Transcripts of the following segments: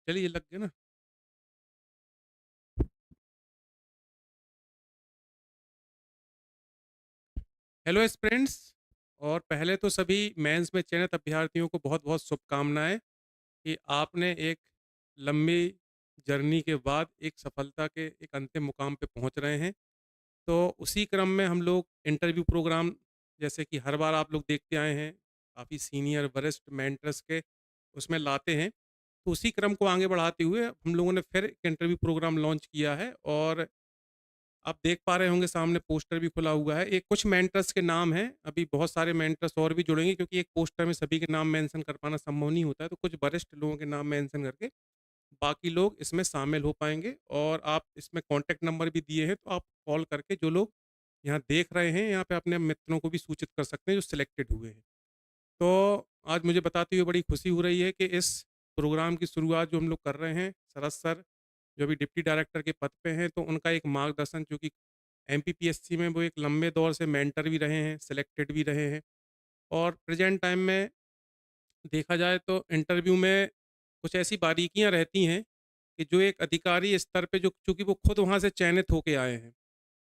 चलिए लग गया ना। Hello students. और पहले तो सभी मेंस में चयनित अभ्यर्थियों को बहुत बहुत शुभकामनाएं कि आपने एक लंबी जर्नी के बाद एक सफलता के एक अंतिम मुकाम पे पहुंच रहे हैं। तो उसी क्रम में हम लोग इंटरव्यू प्रोग्राम, जैसे कि हर बार आप लोग देखते आए हैं, काफ़ी सीनियर वरिष्ठ मेंटर्स के उसमें लाते हैं। तो उसी क्रम को आगे बढ़ाते हुए हम लोगों ने फिर एक इंटरव्यू प्रोग्राम लॉन्च किया है। और आप देख पा रहे होंगे सामने पोस्टर भी खुला हुआ है। एक कुछ मेंटर्स के नाम हैं, अभी बहुत सारे मेंटर्स और भी जुड़ेंगे क्योंकि एक पोस्टर में सभी के नाम मेंशन कर पाना संभव नहीं होता है। तो कुछ वरिष्ठ लोगों के नाम मेंशन करके बाकी लोग इसमें शामिल हो पाएंगे। और आप इसमें कॉन्टैक्ट नंबर भी दिए हैं, तो आप कॉल करके जो लोग यहाँ देख रहे हैं यहाँ पे अपने मित्रों को भी सूचित कर सकते हैं जो सिलेक्टेड हुए हैं। तो आज मुझे बताते हुए बड़ी खुशी हो रही है कि इस प्रोग्राम की शुरुआत जो हम लोग कर रहे हैं, शरद सर जो अभी डिप्टी डायरेक्टर के पद पे हैं, तो उनका एक मार्गदर्शन, चूँकि एमपीपीएससी में वो एक लंबे दौर से मेंटर भी रहे हैं, सिलेक्टेड भी रहे हैं। और प्रेजेंट टाइम में देखा जाए तो इंटरव्यू में कुछ ऐसी बारीकियां रहती हैं कि जो एक अधिकारी स्तर पे, जो चूँकि वो खुद वहाँ से चयनित होके आए हैं,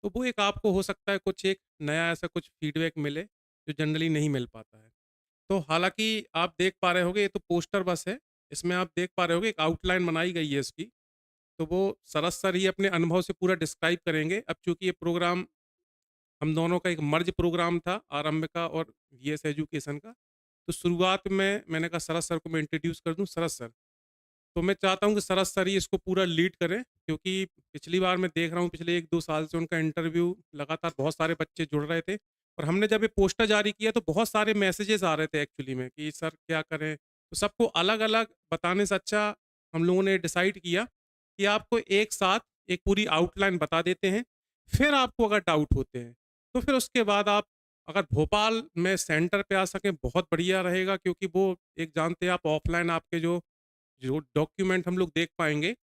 तो वो एक आपको हो सकता है कुछ एक नया ऐसा कुछ फीडबैक मिले जो जनरली नहीं मिल पाता है। तो हालाँकि आप देख पा रहे होंगे, ये तो पोस्टर बस है। इसमें आप देख पा रहे होंगे एक आउटलाइन बनाई गई है इसकी। तो वो सरस सर ही अपने अनुभव से पूरा डिस्क्राइब करेंगे। अब चूँकि ये प्रोग्राम हम दोनों का एक मर्ज प्रोग्राम था, आरंभिका और वीएस एजुकेशन का। तो शुरुआत में मैंने कहा सरस सर को मैं इंट्रोड्यूस कर दूँ। सरस सर, तो मैं चाहता हूँ कि सरस सर ही इसको पूरा लीड करें, क्योंकि पिछली बार मैं देख रहा हूँ पिछले 1-2 साल से उनका इंटरव्यू लगातार बहुत सारे बच्चे जुड़ रहे थे। और हमने जब ये पोस्टर जारी किया तो बहुत सारे मैसेजेस आ रहे थे एक्चुअली में कि सर क्या करें? तो सबको अलग-अलग बताने से अच्छा हम लोगों ने डिसाइड किया कि आपको एक साथ एक पूरी आउटलाइन बता देते हैं। फिर आपको अगर डाउट होते हैं, तो फिर उसके बाद आप अगर भोपाल में सेंटर पे आ सकें बहुत बढ़िया रहेगा, क्योंकि वो एक जानते हैं आप ऑफलाइन आपके जो डॉक्यूमेंट हम लोग देख पाएँगे।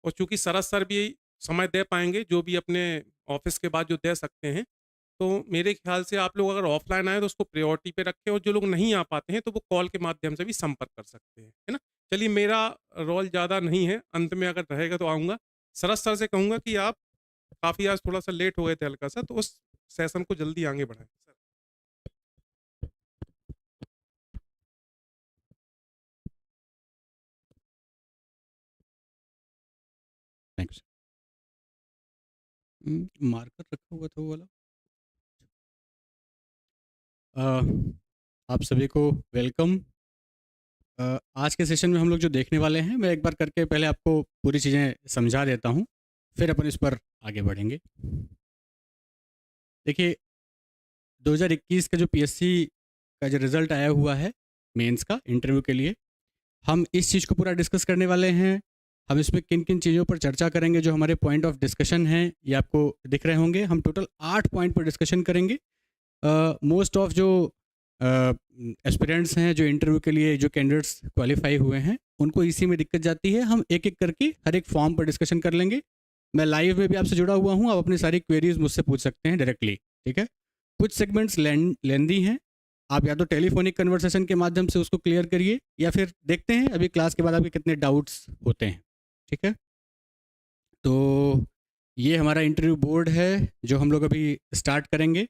और चूँकि सरस सर भी समय दे पाएँगे, जो भी अपने ऑफ़िस के बाद जो दे सकते हैं। तो मेरे ख़्याल से आप लोग अगर ऑफ़लाइन आएँ तो उसको प्रायोरिटी पे रखें, और जो लोग नहीं आ पाते हैं तो वो कॉल के माध्यम से भी संपर्क कर सकते हैं, है ना? चलिए, मेरा रोल ज़्यादा नहीं है, अंत में अगर रहेगा तो आऊँगा। सरस सर से कहूँगा कि आप काफ़ी आज थोड़ा-सा लेट हो गए थे हल्का-सा, तो उस सेशन को जल्दी आगे बढ़ाएँ। सर। थैंक्स। मार्कर रखा हुआ था वो वाला। अ, आप सभी को वेलकम। आज के सेशन में हम लोग जो देखने वाले हैं, मैं एक बार करके पहले आपको पूरी चीज़ें समझा देता हूँ, फिर अपन इस पर आगे बढ़ेंगे। देखिए, 2021 का जो पीएससी का जो रिज़ल्ट आया हुआ है मेंस का इंटरव्यू के लिए, हम इस चीज़ को पूरा डिस्कस करने वाले हैं। हम इसमें किन-किन चीज़ों पर चर्चा करेंगे, जो हमारे पॉइंट ऑफ डिस्कशन हैं, ये आपको दिख रहे होंगे। हम टोटल 8 पॉइंट पर डिस्कशन करेंगे। मोस्ट ऑफ जो एस्पिरेंट्स हैं, जो इंटरव्यू के लिए जो कैंडिडेट्स क्वालिफाई हुए हैं, उनको इसी में दिक्कत जाती है। हम एक एक करके हर एक फॉर्म पर डिस्कशन कर लेंगे। मैं लाइव में भी आपसे जुड़ा हुआ हूँ, आप अपनी सारी क्वेरीज मुझसे पूछ सकते हैं डायरेक्टली, ठीक है? कुछ सेगमेंट्स लेंदी हैं, आप या तो टेलीफोनिक कन्वर्सेशन के माध्यम से उसको क्लियर करिए, या फिर देखते हैं अभी क्लास के बाद आपके कितने डाउट्स होते हैं, ठीक है? तो ये हमारा इंटरव्यू बोर्ड है जो हम लोग अभी स्टार्ट करेंगे।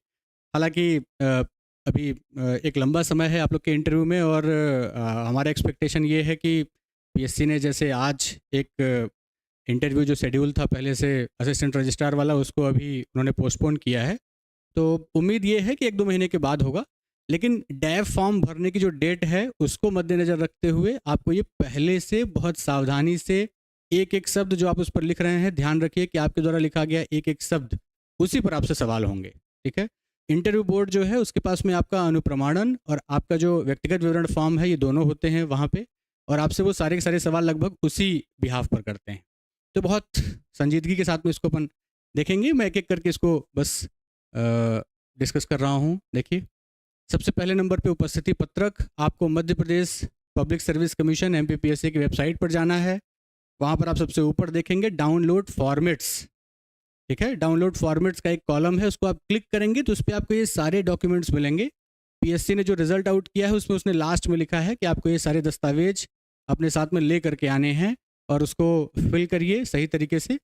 हालाँकि अभी एक लंबा समय है आप लोग के इंटरव्यू में, और हमारा एक्सपेक्टेशन ये है कि पीएससी ने जैसे आज एक इंटरव्यू जो शेड्यूल था पहले से असिस्टेंट रजिस्ट्रार वाला, उसको अभी उन्होंने पोस्टपोन किया है। तो उम्मीद ये है कि 1-2 महीने के बाद होगा। लेकिन डैब फॉर्म भरने की जो डेट है, उसको मद्देनज़र रखते हुए आपको ये पहले से बहुत सावधानी से एक-एक शब्द जो आप उस पर लिख रहे हैं, ध्यान रखिए कि आपके द्वारा लिखा गया एक-एक शब्द, उसी पर आपसे सवाल होंगे, ठीक है? इंटरव्यू बोर्ड जो है, उसके पास में आपका अनुप्रमाणन और आपका जो व्यक्तिगत विवरण फॉर्म है, ये दोनों होते हैं वहाँ पे, और आपसे वो सारे के सारे सवाल लगभग उसी बिहाफ़ पर करते हैं। तो बहुत संजीदगी के साथ में इसको अपन देखेंगे। मैं एक-एक करके इसको बस डिस्कस कर रहा हूँ। देखिए, सबसे पहले नंबर पे उपस्थिति पत्रक, आपको Madhya Pradesh public service commission MPPSC की वेबसाइट पर जाना है। वहाँ पर आप सबसे ऊपर देखेंगे डाउनलोड फॉर्मेट्स, ठीक है? डाउनलोड फॉर्मेट्स का एक कॉलम है, उसको आप क्लिक करेंगे तो उस पे आपको ये सारे डॉक्यूमेंट्स मिलेंगे। पीएससी ने जो रिजल्ट आउट किया है, उसमें उसने लास्ट में लिखा है कि आपको ये सारे दस्तावेज अपने साथ में ले करके आने हैं। और उसको फिल करिए सही तरीके से।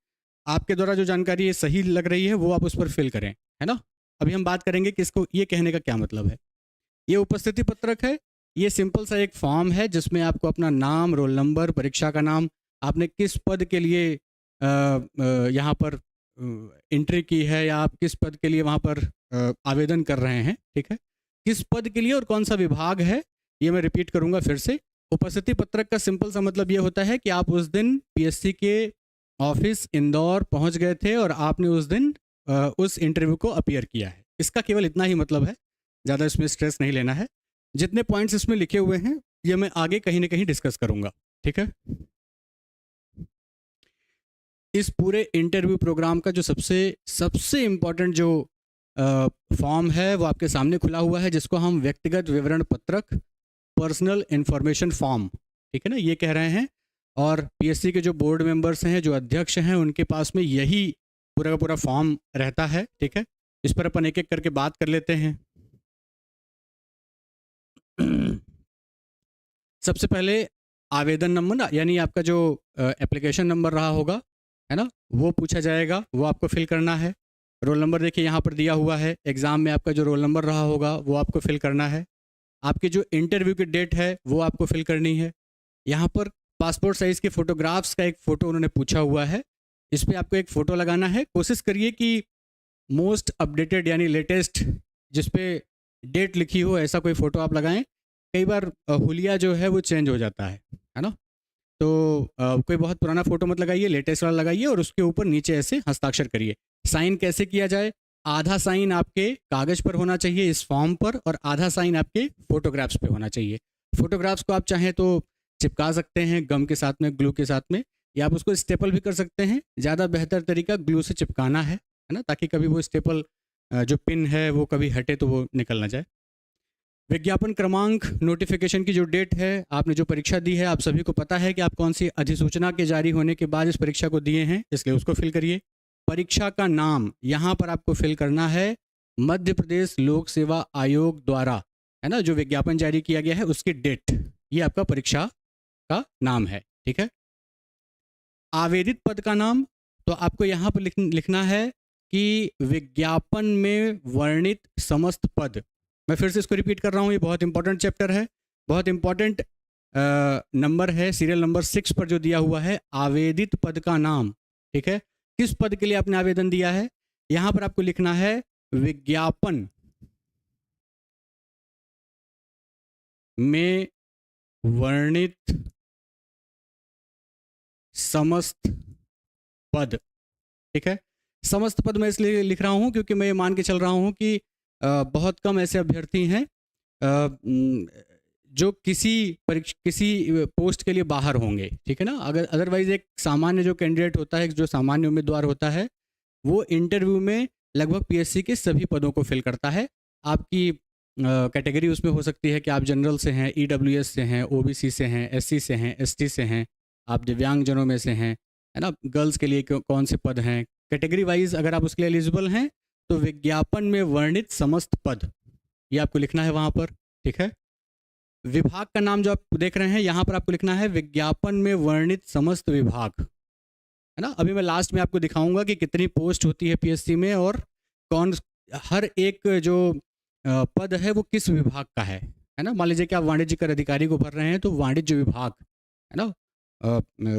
आपके द्वारा जो जानकारी ये सही लग रही है वो आप उस पर फिल करें, है ना। अभी हम बात करेंगे कि इसको ये कहने का क्या मतलब है। ये उपस्थिति पत्रक है। ये सिंपल सा एक फॉर्म है जिसमें आपको अपना नाम, रोल नंबर, परीक्षा का नाम, आपने किस पद के लिए यहाँ पर एंट्री की है या आप किस पद के लिए वहाँ पर आवेदन कर रहे हैं, ठीक है, किस पद के लिए और कौन सा विभाग है, ये मैं रिपीट करूँगा फिर से। उपस्थिति पत्रक का सिंपल सा मतलब ये होता है कि आप उस दिन पीएससी के ऑफिस इंदौर पहुँच गए थे और आपने उस दिन उस इंटरव्यू को अपीयर किया है। इसका केवल इतना ही मतलब है, ज़्यादा इसमें स्ट्रेस नहीं लेना है। जितने पॉइंट्स इसमें लिखे हुए हैं ये मैं आगे कहीं ना कहीं डिस्कस करूँगा, ठीक है। इस पूरे इंटरव्यू प्रोग्राम का जो सबसे इम्पोर्टेंट जो फॉर्म है वो आपके सामने खुला हुआ है, जिसको हम व्यक्तिगत विवरण पत्रक, पर्सनल इंफॉर्मेशन फॉर्म, ठीक है ना, ये कह रहे हैं। और पीएससी के जो बोर्ड मेंबर्स हैं, जो अध्यक्ष हैं, उनके पास में यही पूरा का पूरा फॉर्म रहता है, ठीक है। इस पर अपन एक एक करके बात कर लेते हैं। सबसे पहले आवेदन नंबर, यानी आपका जो एप्लीकेशन नंबर रहा होगा, है ना, वो पूछा जाएगा, वो आपको फिल करना है। रोल नंबर देखिए यहाँ पर दिया हुआ है। एग्ज़ाम में आपका जो रोल नंबर रहा होगा वो आपको फिल करना है। आपकी जो इंटरव्यू की डेट है वो आपको फिल करनी है। यहाँ पर पासपोर्ट साइज़ के फ़ोटोग्राफ्स का एक फ़ोटो उन्होंने पूछा हुआ है, इस पर आपको एक फ़ोटो लगाना है। कोशिश करिए कि मोस्ट अपडेटेड यानी लेटेस्ट जिस पे डेट लिखी हो ऐसा कोई फ़ोटो आप लगाएं। कई बार हुलिया जो है वो चेंज हो जाता है ना। तो कोई बहुत पुराना फ़ोटो मत लगाइए, लेटेस्ट वाला लगाइए और उसके ऊपर नीचे ऐसे हस्ताक्षर करिए। साइन कैसे किया जाए, आधा साइन आपके कागज़ पर होना चाहिए इस फॉर्म पर और आधा साइन आपके फ़ोटोग्राफ्स पे होना चाहिए। फ़ोटोग्राफ्स को आप चाहें तो चिपका सकते हैं गम के साथ में, ग्लू के साथ में, या आप उसको स्टेपल भी कर सकते हैं। ज़्यादा बेहतर तरीका ग्लू से चिपकाना है ना, ताकि कभी वो स्टेपल जो पिन है वो कभी हटे तो वो निकल ना जाए। विज्ञापन क्रमांक, नोटिफिकेशन की जो डेट है, आपने जो परीक्षा दी है, आप सभी को पता है कि आप कौन सी अधिसूचना के जारी होने के बाद इस परीक्षा को दिए हैं, इसलिए उसको फिल करिए। परीक्षा का नाम यहाँ पर आपको फिल करना है मध्य प्रदेश लोक सेवा आयोग द्वारा, है ना, जो विज्ञापन जारी किया गया है उसकी डेट, ये आपका परीक्षा का नाम है, ठीक है। आवेदित पद का नाम, तो आपको यहाँ पर लिखना है कि विज्ञापन में वर्णित समस्त पद। मैं फिर से इसको रिपीट कर रहा हूँ, ये बहुत इंपॉर्टेंट चैप्टर है, बहुत इंपॉर्टेंट नंबर है, सीरियल नंबर 6 पर जो दिया हुआ है, आवेदित पद का नाम, ठीक है। किस पद के लिए आपने आवेदन दिया है, यहाँ पर आपको लिखना है विज्ञापन में वर्णित समस्त पद, ठीक है। समस्त पद मैं इसलिए लिख रहा हूँ क्योंकि मैं ये मान के चल रहा हूँ कि बहुत कम ऐसे अभ्यर्थी हैं जो किसी पोस्ट के लिए बाहर होंगे, ठीक है ना। अगर अदरवाइज एक सामान्य जो कैंडिडेट होता है, जो सामान्य उम्मीदवार होता है, वो इंटरव्यू में लगभग पीएससी के सभी पदों को फिल करता है। आपकी कैटेगरी उसमें हो सकती है कि आप जनरल से हैं, ईडब्ल्यूएस से हैं, ओबीसी से हैं, एससी से हैं, एसटी से हैं, आप दिव्यांगजनों में से हैं, है ना। गर्ल्स के लिए कौन से पद हैं, कैटेगरी वाइज अगर आप उसके लिए एलिजिबल हैं तो विज्ञापन में वर्णित समस्त पद, ये आपको लिखना है वहाँ पर, ठीक है। विभाग का नाम जो आप देख रहे हैं यहाँ पर आपको लिखना है विज्ञापन में वर्णित समस्त विभाग, है ना। अभी मैं लास्ट में आपको दिखाऊंगा कि कितनी पोस्ट होती है पीएससी में और कौन, हर एक जो पद है वो किस विभाग का है ना। मान लीजिए कि आप वाणिज्य कर अधिकारी को भर रहे हैं तो वाणिज्य विभाग, है ना,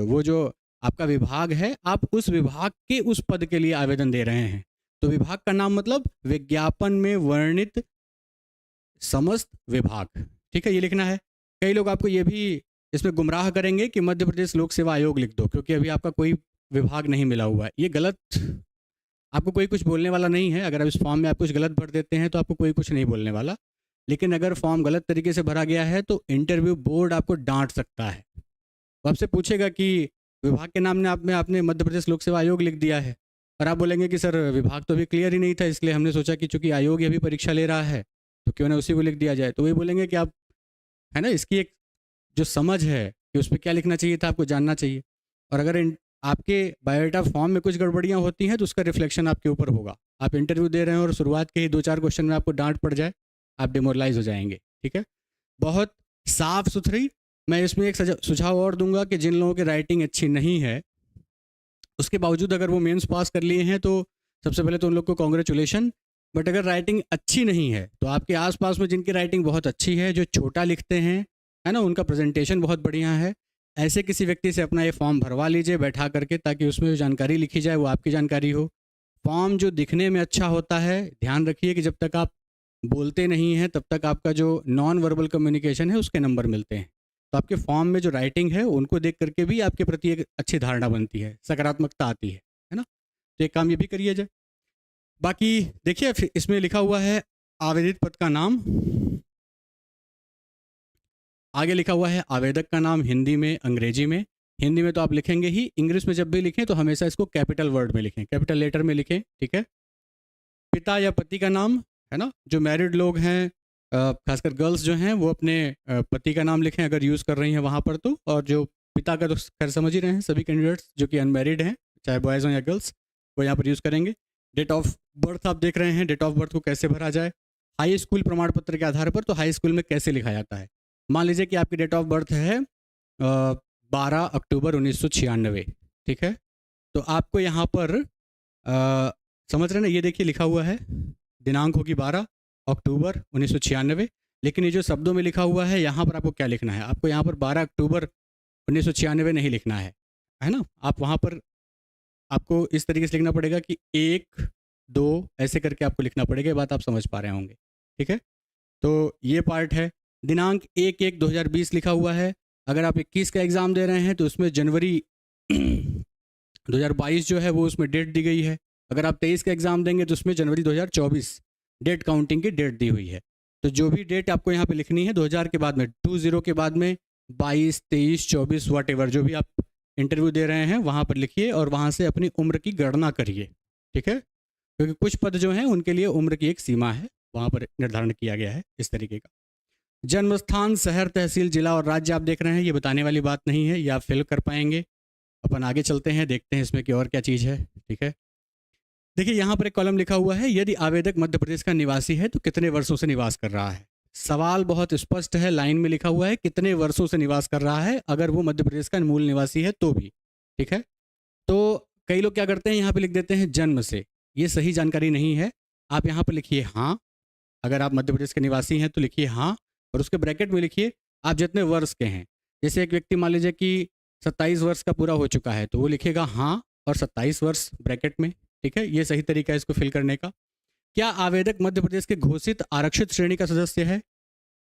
वो जो आपका विभाग है, आप उस विभाग के उस पद के लिए आवेदन दे रहे हैं, तो विभाग का नाम मतलब विज्ञापन में वर्णित समस्त विभाग, ठीक है, ये लिखना है। कई लोग आपको ये भी इसमें गुमराह करेंगे कि मध्य प्रदेश लोक सेवा आयोग लिख दो, क्योंकि अभी आपका कोई विभाग नहीं मिला हुआ है। ये गलत, आपको कोई कुछ बोलने वाला नहीं है। अगर आप इस फॉर्म में आप कुछ गलत भर देते हैं तो आपको कोई कुछ नहीं बोलने वाला, लेकिन अगर फॉर्म गलत तरीके से भरा गया है तो इंटरव्यू बोर्ड आपको डांट सकता है। वो आपसे पूछेगा कि विभाग के नाम में आपने मध्य प्रदेश लोक सेवा आयोग लिख दिया है, और आप बोलेंगे कि सर विभाग तो अभी क्लियर ही नहीं था, इसलिए हमने सोचा कि चूंकि आयोग ही अभी परीक्षा ले रहा है तो क्यों ना उसी को लिख दिया जाए। तो वही बोलेंगे कि आप, है ना, इसकी एक जो समझ है कि उस पर क्या लिखना चाहिए था आपको जानना चाहिए। और अगर आपके बायोडाटा फॉर्म में कुछ गड़बड़ियाँ होती हैं तो उसका रिफ्लेक्शन आपके ऊपर होगा। आप इंटरव्यू दे रहे हैं और शुरुआत के ही 2-4 क्वेश्चन में आपको डांट पड़ जाए, आप डिमोरलाइज हो जाएंगे, ठीक है। बहुत साफ सुथरी मैं इसमें एक सुझाव और दूंगा कि जिन लोगों की राइटिंग अच्छी नहीं है, उसके बावजूद अगर वो मेंस पास कर लिए हैं तो सबसे पहले तो उन लोग को कॉन्ग्रेचुलेशन। बट अगर राइटिंग अच्छी नहीं है तो आपके आसपास में जिनकी राइटिंग बहुत अच्छी है, जो छोटा लिखते हैं, है ना, उनका प्रेजेंटेशन बहुत बढ़िया है, ऐसे किसी व्यक्ति से अपना ये फॉर्म भरवा लीजिए बैठा करके, ताकि उसमें जो जानकारी लिखी जाए वो आपकी जानकारी हो। फॉर्म जो दिखने में अच्छा होता है, ध्यान रखिए कि जब तक आप बोलते नहीं हैं तब तक आपका जो नॉन वर्बल कम्युनिकेशन है उसके नंबर मिलते हैं। तो आपके फॉर्म में जो राइटिंग है उनको देख करके भी आपके प्रति एक अच्छी धारणा बनती है, सकारात्मकता आती है ना। तो एक काम ये भी करिए जाए। बाकी देखिए फिर इसमें लिखा हुआ है आवेदित पद का नाम, आगे लिखा हुआ है आवेदक का नाम हिंदी में, अंग्रेजी में। हिंदी में तो आप लिखेंगे ही, इंग्लिश में जब भी लिखें तो हमेशा इसको कैपिटल वर्ड में लिखें, कैपिटल लेटर में लिखें, ठीक है। पिता या पति का नाम, है ना, जो मैरिड लोग हैं, खासकर गर्ल्स जो हैं वो अपने पति का नाम लिखें अगर यूज़ कर रही हैं वहाँ पर तो। और जो पिता का तो खैर समझ ही रहे हैं सभी कैंडिडेट्स जो कि अनमैरिड हैं, चाहे बॉयज़ हों या गर्ल्स, वो यहाँ पर यूज़ करेंगे। डेट ऑफ बर्थ आप देख रहे हैं, डेट ऑफ बर्थ को कैसे भरा जाए हाई स्कूल प्रमाण पत्र के आधार पर, तो हाई स्कूल में कैसे लिखा जाता है। मान लीजिए कि आपकी डेट ऑफ बर्थ है 12 अक्टूबर 1996, ठीक है। तो आपको यहाँ पर समझ रहे हैं ना, ये देखिए लिखा हुआ है दिनांक होगी 12 अक्टूबर 1996, लेकिन ये जो शब्दों में लिखा हुआ है यहाँ पर आपको क्या लिखना है, आपको यहाँ पर 12 अक्टूबर 1996 नहीं लिखना है ना। आप वहाँ पर आपको इस तरीके से लिखना पड़ेगा कि 1 2 ऐसे करके आपको लिखना पड़ेगा। ये बात आप समझ पा रहे होंगे, ठीक है। तो ये पार्ट है। दिनांक 1/1/2020 लिखा हुआ है। अगर आप 21 का एग्ज़ाम दे रहे हैं तो उसमें जनवरी 2022 जो है वो उसमें डेट दी गई है। अगर आप 23 का एग्ज़ाम देंगे तो उसमें जनवरी 2024 डेट काउंटिंग की डेट दी हुई है। तो जो भी डेट आपको यहाँ पे लिखनी है 2000 के बाद में, 20 के बाद में 22 23 24 वट एवर जो भी आप इंटरव्यू दे रहे हैं वहाँ पर लिखिए और वहाँ से अपनी उम्र की गणना करिए, ठीक है। क्योंकि कुछ पद जो हैं उनके लिए उम्र की एक सीमा है, वहाँ पर निर्धारण किया गया है इस तरीके का। जन्म स्थान, शहर, तहसील, जिला और राज्य आप देख रहे हैं, ये बताने वाली बात नहीं है, ये आप फिल कर पाएंगे। अपन आगे चलते हैं, देखते हैं इसमें कि और क्या चीज़ है, ठीक है। देखिए यहाँ पर एक कॉलम लिखा हुआ है, यदि आवेदक मध्य प्रदेश का निवासी है तो कितने वर्षों से निवास कर रहा है। सवाल बहुत स्पष्ट है, लाइन में लिखा हुआ है कितने वर्षों से निवास कर रहा है, अगर वो मध्य प्रदेश का मूल निवासी है तो भी, ठीक है। तो कई लोग क्या करते हैं, यहाँ पे लिख देते हैं जन्म से, ये सही जानकारी नहीं है। आप यहाँ पर लिखिए हाँ, अगर आप मध्य प्रदेश के निवासी हैं तो लिखिए हाँ, और उसके ब्रैकेट में लिखिए आप जितने वर्ष के हैं। जैसे एक व्यक्ति मान लीजिए कि 27 वर्ष का पूरा हो चुका है तो वो लिखेगा हाँ और 27 वर्ष ब्रैकेट में, ठीक है। ये सही तरीका है इसको फिल करने का। क्या आवेदक मध्य प्रदेश के घोषित आरक्षित श्रेणी का सदस्य है।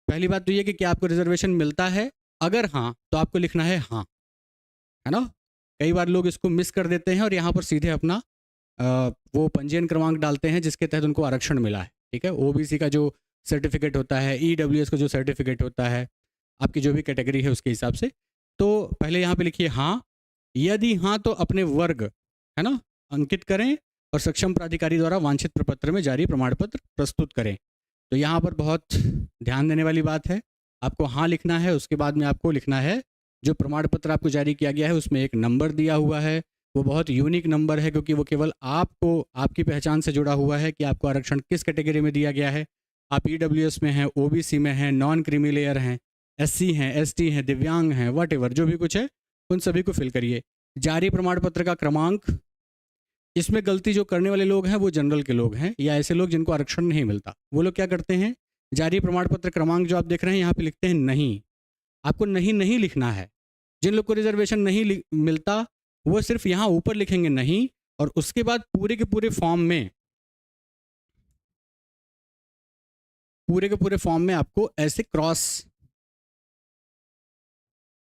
पहली बात तो ये कि क्या आपको रिजर्वेशन मिलता है, अगर हाँ तो आपको लिखना है हाँ, है ना। कई बार लोग इसको मिस कर देते हैं और यहाँ पर सीधे अपना वो पंजीयन क्रमांक डालते हैं जिसके तहत उनको आरक्षण मिला है, ठीक है। ओबीसी का जो सर्टिफिकेट होता है, ईडब्ल्यूएस का जो सर्टिफिकेट होता है, आपकी जो भी कैटेगरी है उसके हिसाब से। तो पहले यहाँ पे लिखिए हाँ, यदि हाँ तो अपने वर्ग, है ना, अंकित करें और सक्षम प्राधिकारी द्वारा वांछित प्रपत्र में जारी प्रमाण पत्र प्रस्तुत करें। तो यहाँ पर बहुत ध्यान देने वाली बात है, आपको हाँ लिखना है, उसके बाद में आपको लिखना है जो प्रमाण पत्र आपको जारी किया गया है उसमें एक नंबर दिया हुआ है, वो बहुत यूनिक नंबर है क्योंकि वो केवल आपको आपकी पहचान से जुड़ा हुआ है कि आपको आरक्षण किस कैटेगरी में दिया गया है। आप ईडब्ल्यूएस में हैं, ओबीसी में हैं, नॉन क्रीमी लेयर हैं, एससी हैं, एसटी हैं, दिव्यांग हैं, वट एवर जो भी कुछ है उन सभी को फिल करिए। जारी प्रमाण पत्र का क्रमांक, इसमें गलती जो करने वाले लोग हैं वो जनरल के लोग हैं या ऐसे लोग जिनको आरक्षण नहीं मिलता। वो लोग क्या करते हैं, जारी प्रमाण पत्र क्रमांक जो आप देख रहे हैं यहाँ पे लिखते हैं नहीं, आपको नहीं नहीं लिखना है। जिन लोग को रिजर्वेशन नहीं मिलता वो सिर्फ यहाँ ऊपर लिखेंगे नहीं, और उसके बाद पूरे के पूरे फॉर्म में आपको ऐसे क्रॉस,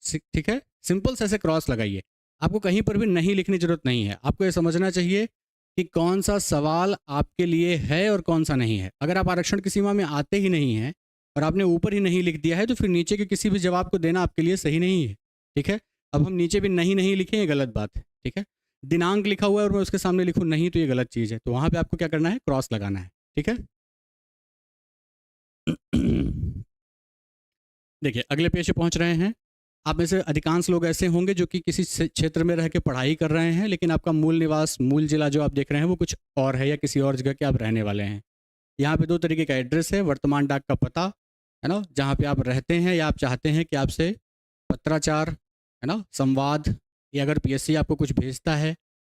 ठीक है, सिंपल से ऐसे क्रॉस लगाइए। आपको कहीं पर भी नहीं लिखने की जरूरत नहीं है। आपको ये समझना चाहिए कि कौन सा सवाल आपके लिए है और कौन सा नहीं है। अगर आप आरक्षण की सीमा में आते ही नहीं हैं और आपने ऊपर ही नहीं लिख दिया है तो फिर नीचे के किसी भी जवाब को देना आपके लिए सही नहीं है, ठीक है। अब हम नीचे भी नहीं नहीं लिखें, ये गलत बात है, ठीक है। दिनांक लिखा हुआ है और मैं उसके सामने लिखूं नहीं तो ये गलत चीज़ है, तो वहाँ पे आपको क्या करना है, क्रॉस लगाना है, ठीक है। देखिए अगले पेज पे पहुँच रहे हैं। आप में से अधिकांश लोग ऐसे होंगे जो कि किसी क्षेत्र में रह के पढ़ाई कर रहे हैं, लेकिन आपका मूल निवास, मूल जिला जो आप देख रहे हैं वो कुछ और है या किसी और जगह के आप रहने वाले हैं। यहाँ पे दो तरीके का एड्रेस है, वर्तमान डाक का पता, है ना, जहाँ पे आप रहते हैं या आप चाहते हैं कि आपसे पत्राचार, है ना, संवाद, या अगर पीएससी आपको कुछ भेजता है,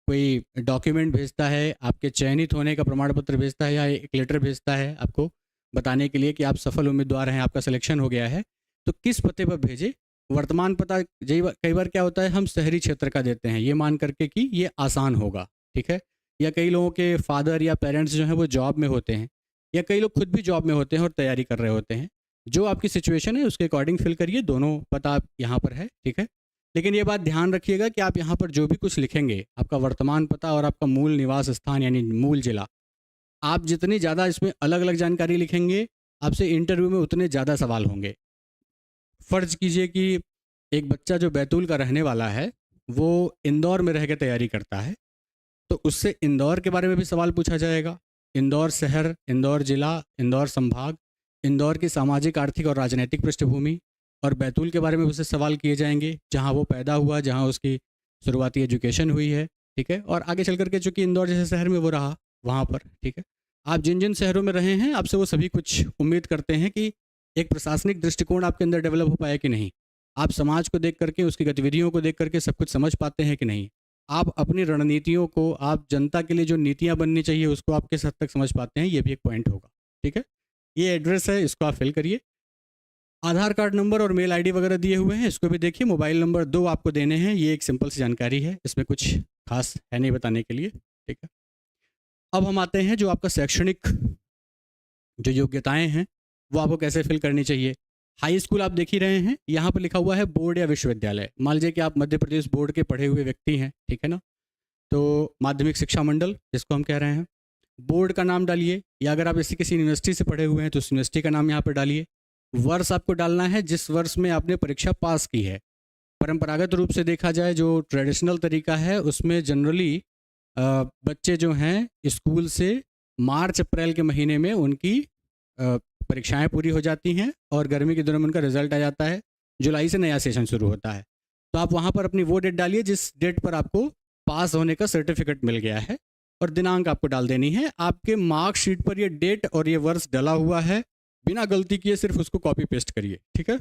कोई डॉक्यूमेंट भेजता है, आपके चयनित होने का प्रमाण पत्र भेजता है, या एक लेटर भेजता है आपको बताने के लिए कि आप सफल उम्मीदवार हैं, आपका सिलेक्शन हो गया है, तो किस पते पर भेजे। वर्तमान पता कई बार क्या होता है, हम शहरी क्षेत्र का देते हैं ये मान करके कि ये आसान होगा, ठीक है, या कई लोगों के फादर या पेरेंट्स जो हैं वो जॉब में होते हैं, या कई लोग खुद भी जॉब में होते हैं और तैयारी कर रहे होते हैं। जो आपकी सिचुएशन है उसके अकॉर्डिंग फिल करिए, दोनों पता आप यहाँ पर है, ठीक है। लेकिन ये बात ध्यान रखिएगा कि आप यहाँ पर जो भी कुछ लिखेंगे, आपका वर्तमान पता और आपका मूल निवास स्थान यानी मूल जिला, आप जितनी ज़्यादा इसमें अलग अलग जानकारी लिखेंगे, आपसे इंटरव्यू में उतने ज़्यादा सवाल होंगे। फ़र्ज़ कीजिए कि एक बच्चा जो बैतूल का रहने वाला है, वो इंदौर में रह के तैयारी करता है, तो उससे इंदौर के बारे में भी सवाल पूछा जाएगा। इंदौर शहर, इंदौर ज़िला, इंदौर संभाग, इंदौर की सामाजिक, आर्थिक और राजनीतिक पृष्ठभूमि, और बैतूल के बारे में उससे सवाल किए जाएंगे, जहाँ वो पैदा हुआ, जहाँ उसकी शुरुआती एजुकेशन हुई है, ठीक है, और आगे चल करके चूँकि इंदौर जैसे शहर में वो रहा वहाँ पर, ठीक है। आप जिन जिन शहरों में रहे हैं, आपसे वो सभी कुछ उम्मीद करते हैं कि एक प्रशासनिक दृष्टिकोण आपके अंदर डेवलप हो पाया कि नहीं। आप समाज को देख करके, उसकी गतिविधियों को देख करके सब कुछ समझ पाते हैं कि नहीं। आप अपनी रणनीतियों को, आप जनता के लिए जो नीतियाँ बननी चाहिए उसको आप किस हद तक समझ पाते हैं, ये भी एक पॉइंट होगा, ठीक है। ये एड्रेस है, इसको आप फिल करिए। आधार कार्ड नंबर और मेल आईडी वगैरह दिए हुए हैं, इसको भी देखिए। मोबाइल नंबर 2 आपको देने हैं, ये एक सिंपल सी जानकारी है, इसमें कुछ खास है नहीं बताने के लिए, ठीक है। अब हम आते हैं जो आपका शैक्षणिक जो योग्यताएं हैं वो आपको कैसे फिल करनी चाहिए। हाई स्कूल आप देख ही रहे हैं, यहाँ पर लिखा हुआ है बोर्ड या विश्वविद्यालय। मान लीजिए कि आप मध्य प्रदेश बोर्ड के पढ़े हुए व्यक्ति हैं, ठीक है ना, तो माध्यमिक शिक्षा मंडल जिसको हम कह रहे हैं, बोर्ड का नाम डालिए, या अगर आप ऐसी किसी यूनिवर्सिटी से पढ़े हुए हैं तो उस यूनिवर्सिटी का नाम यहाँ पर डालिए। वर्ष आपको डालना है जिस वर्ष में आपने परीक्षा पास की है। परंपरागत रूप से देखा जाए, जो ट्रेडिशनल तरीका है, उसमें जनरली बच्चे जो हैं स्कूल से मार्च अप्रैल के महीने में उनकी परीक्षाएं पूरी हो जाती हैं और गर्मी के दिनों में उनका रिजल्ट आ जाता है। जुलाई से नया सेशन शुरू होता है, तो आप वहाँ पर अपनी वो डेट डालिए जिस डेट पर आपको पास होने का सर्टिफिकेट मिल गया है, और दिनांक आपको डाल देनी है। आपके मार्कशीट पर ये डेट और ये वर्ष डला हुआ है, बिना गलती किए सिर्फ उसको कॉपी पेस्ट करिए, ठीक है।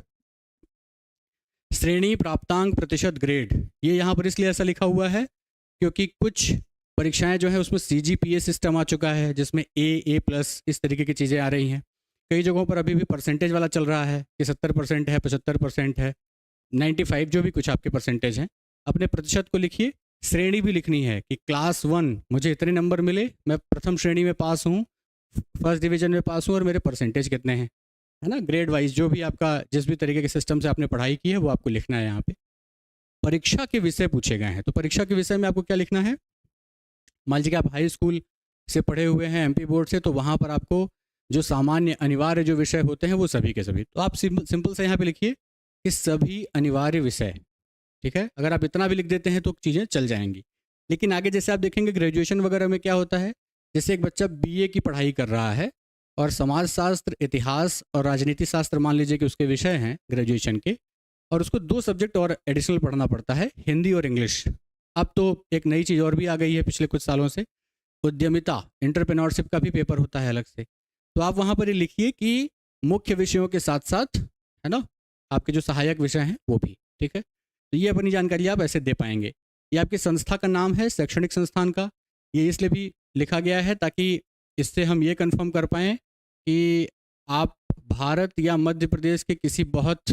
श्रेणी, प्राप्तांक, प्रतिशत, ग्रेड, ये यहाँ पर इसलिए ऐसा लिखा हुआ है क्योंकि कुछ परीक्षाएं जो है उसमें CGPA सिस्टम आ चुका है, जिसमें A+ इस तरीके की चीज़ें आ रही हैं। कई जगहों पर अभी भी परसेंटेज वाला चल रहा है कि 70% है, 75% है, 95 जो भी कुछ आपके परसेंटेज हैं। अपने प्रतिशत को लिखिए। श्रेणी भी लिखनी है कि क्लास 1 मुझे इतने नंबर मिले, मैं प्रथम श्रेणी में पास हूँ, फर्स्ट डिवीजन में पास हूँ, और मेरे परसेंटेज कितने हैं, है ना। ग्रेड वाइज जो भी आपका जिस भी तरीके के सिस्टम से आपने पढ़ाई की है वो आपको लिखना है यहाँ पे। परीक्षा के विषय पूछे गए हैं, तो परीक्षा के विषय में आपको क्या लिखना है। मान लीजिए कि आप हाई स्कूल से पढ़े हुए हैं MP बोर्ड से, तो वहाँ पर आपको जो सामान्य अनिवार्य जो विषय होते हैं वो सभी के सभी, तो आप सिंपल से यहाँ पे लिखिए कि सभी अनिवार्य विषय, ठीक है। अगर आप इतना भी लिख देते हैं तो चीज़ें चल जाएंगी। लेकिन आगे जैसे आप देखेंगे ग्रेजुएशन वगैरह में क्या होता है, जैसे एक बच्चा BA की पढ़ाई कर रहा है और समाजशास्त्र, इतिहास और राजनीति शास्त्र मान लीजिए कि उसके विषय हैं ग्रेजुएशन के, और उसको 2 सब्जेक्ट और एडिशनल पढ़ना पड़ता है, हिंदी और इंग्लिश। अब तो एक नई चीज़ और भी आ गई है पिछले कुछ सालों से, उद्यमिता, एंटरप्रेन्योरशिप का भी पेपर होता है अलग से। तो आप वहाँ पर ये लिखिए कि मुख्य विषयों के साथ साथ, है ना, आपके जो सहायक विषय हैं वो भी, ठीक है। तो ये अपनी जानकारी आप ऐसे दे पाएंगे। ये आपकी संस्था का नाम है, शैक्षणिक संस्थान का, ये इसलिए भी लिखा गया है ताकि इससे हम ये कंफर्म कर पाएँ कि आप भारत या मध्य प्रदेश के किसी बहुत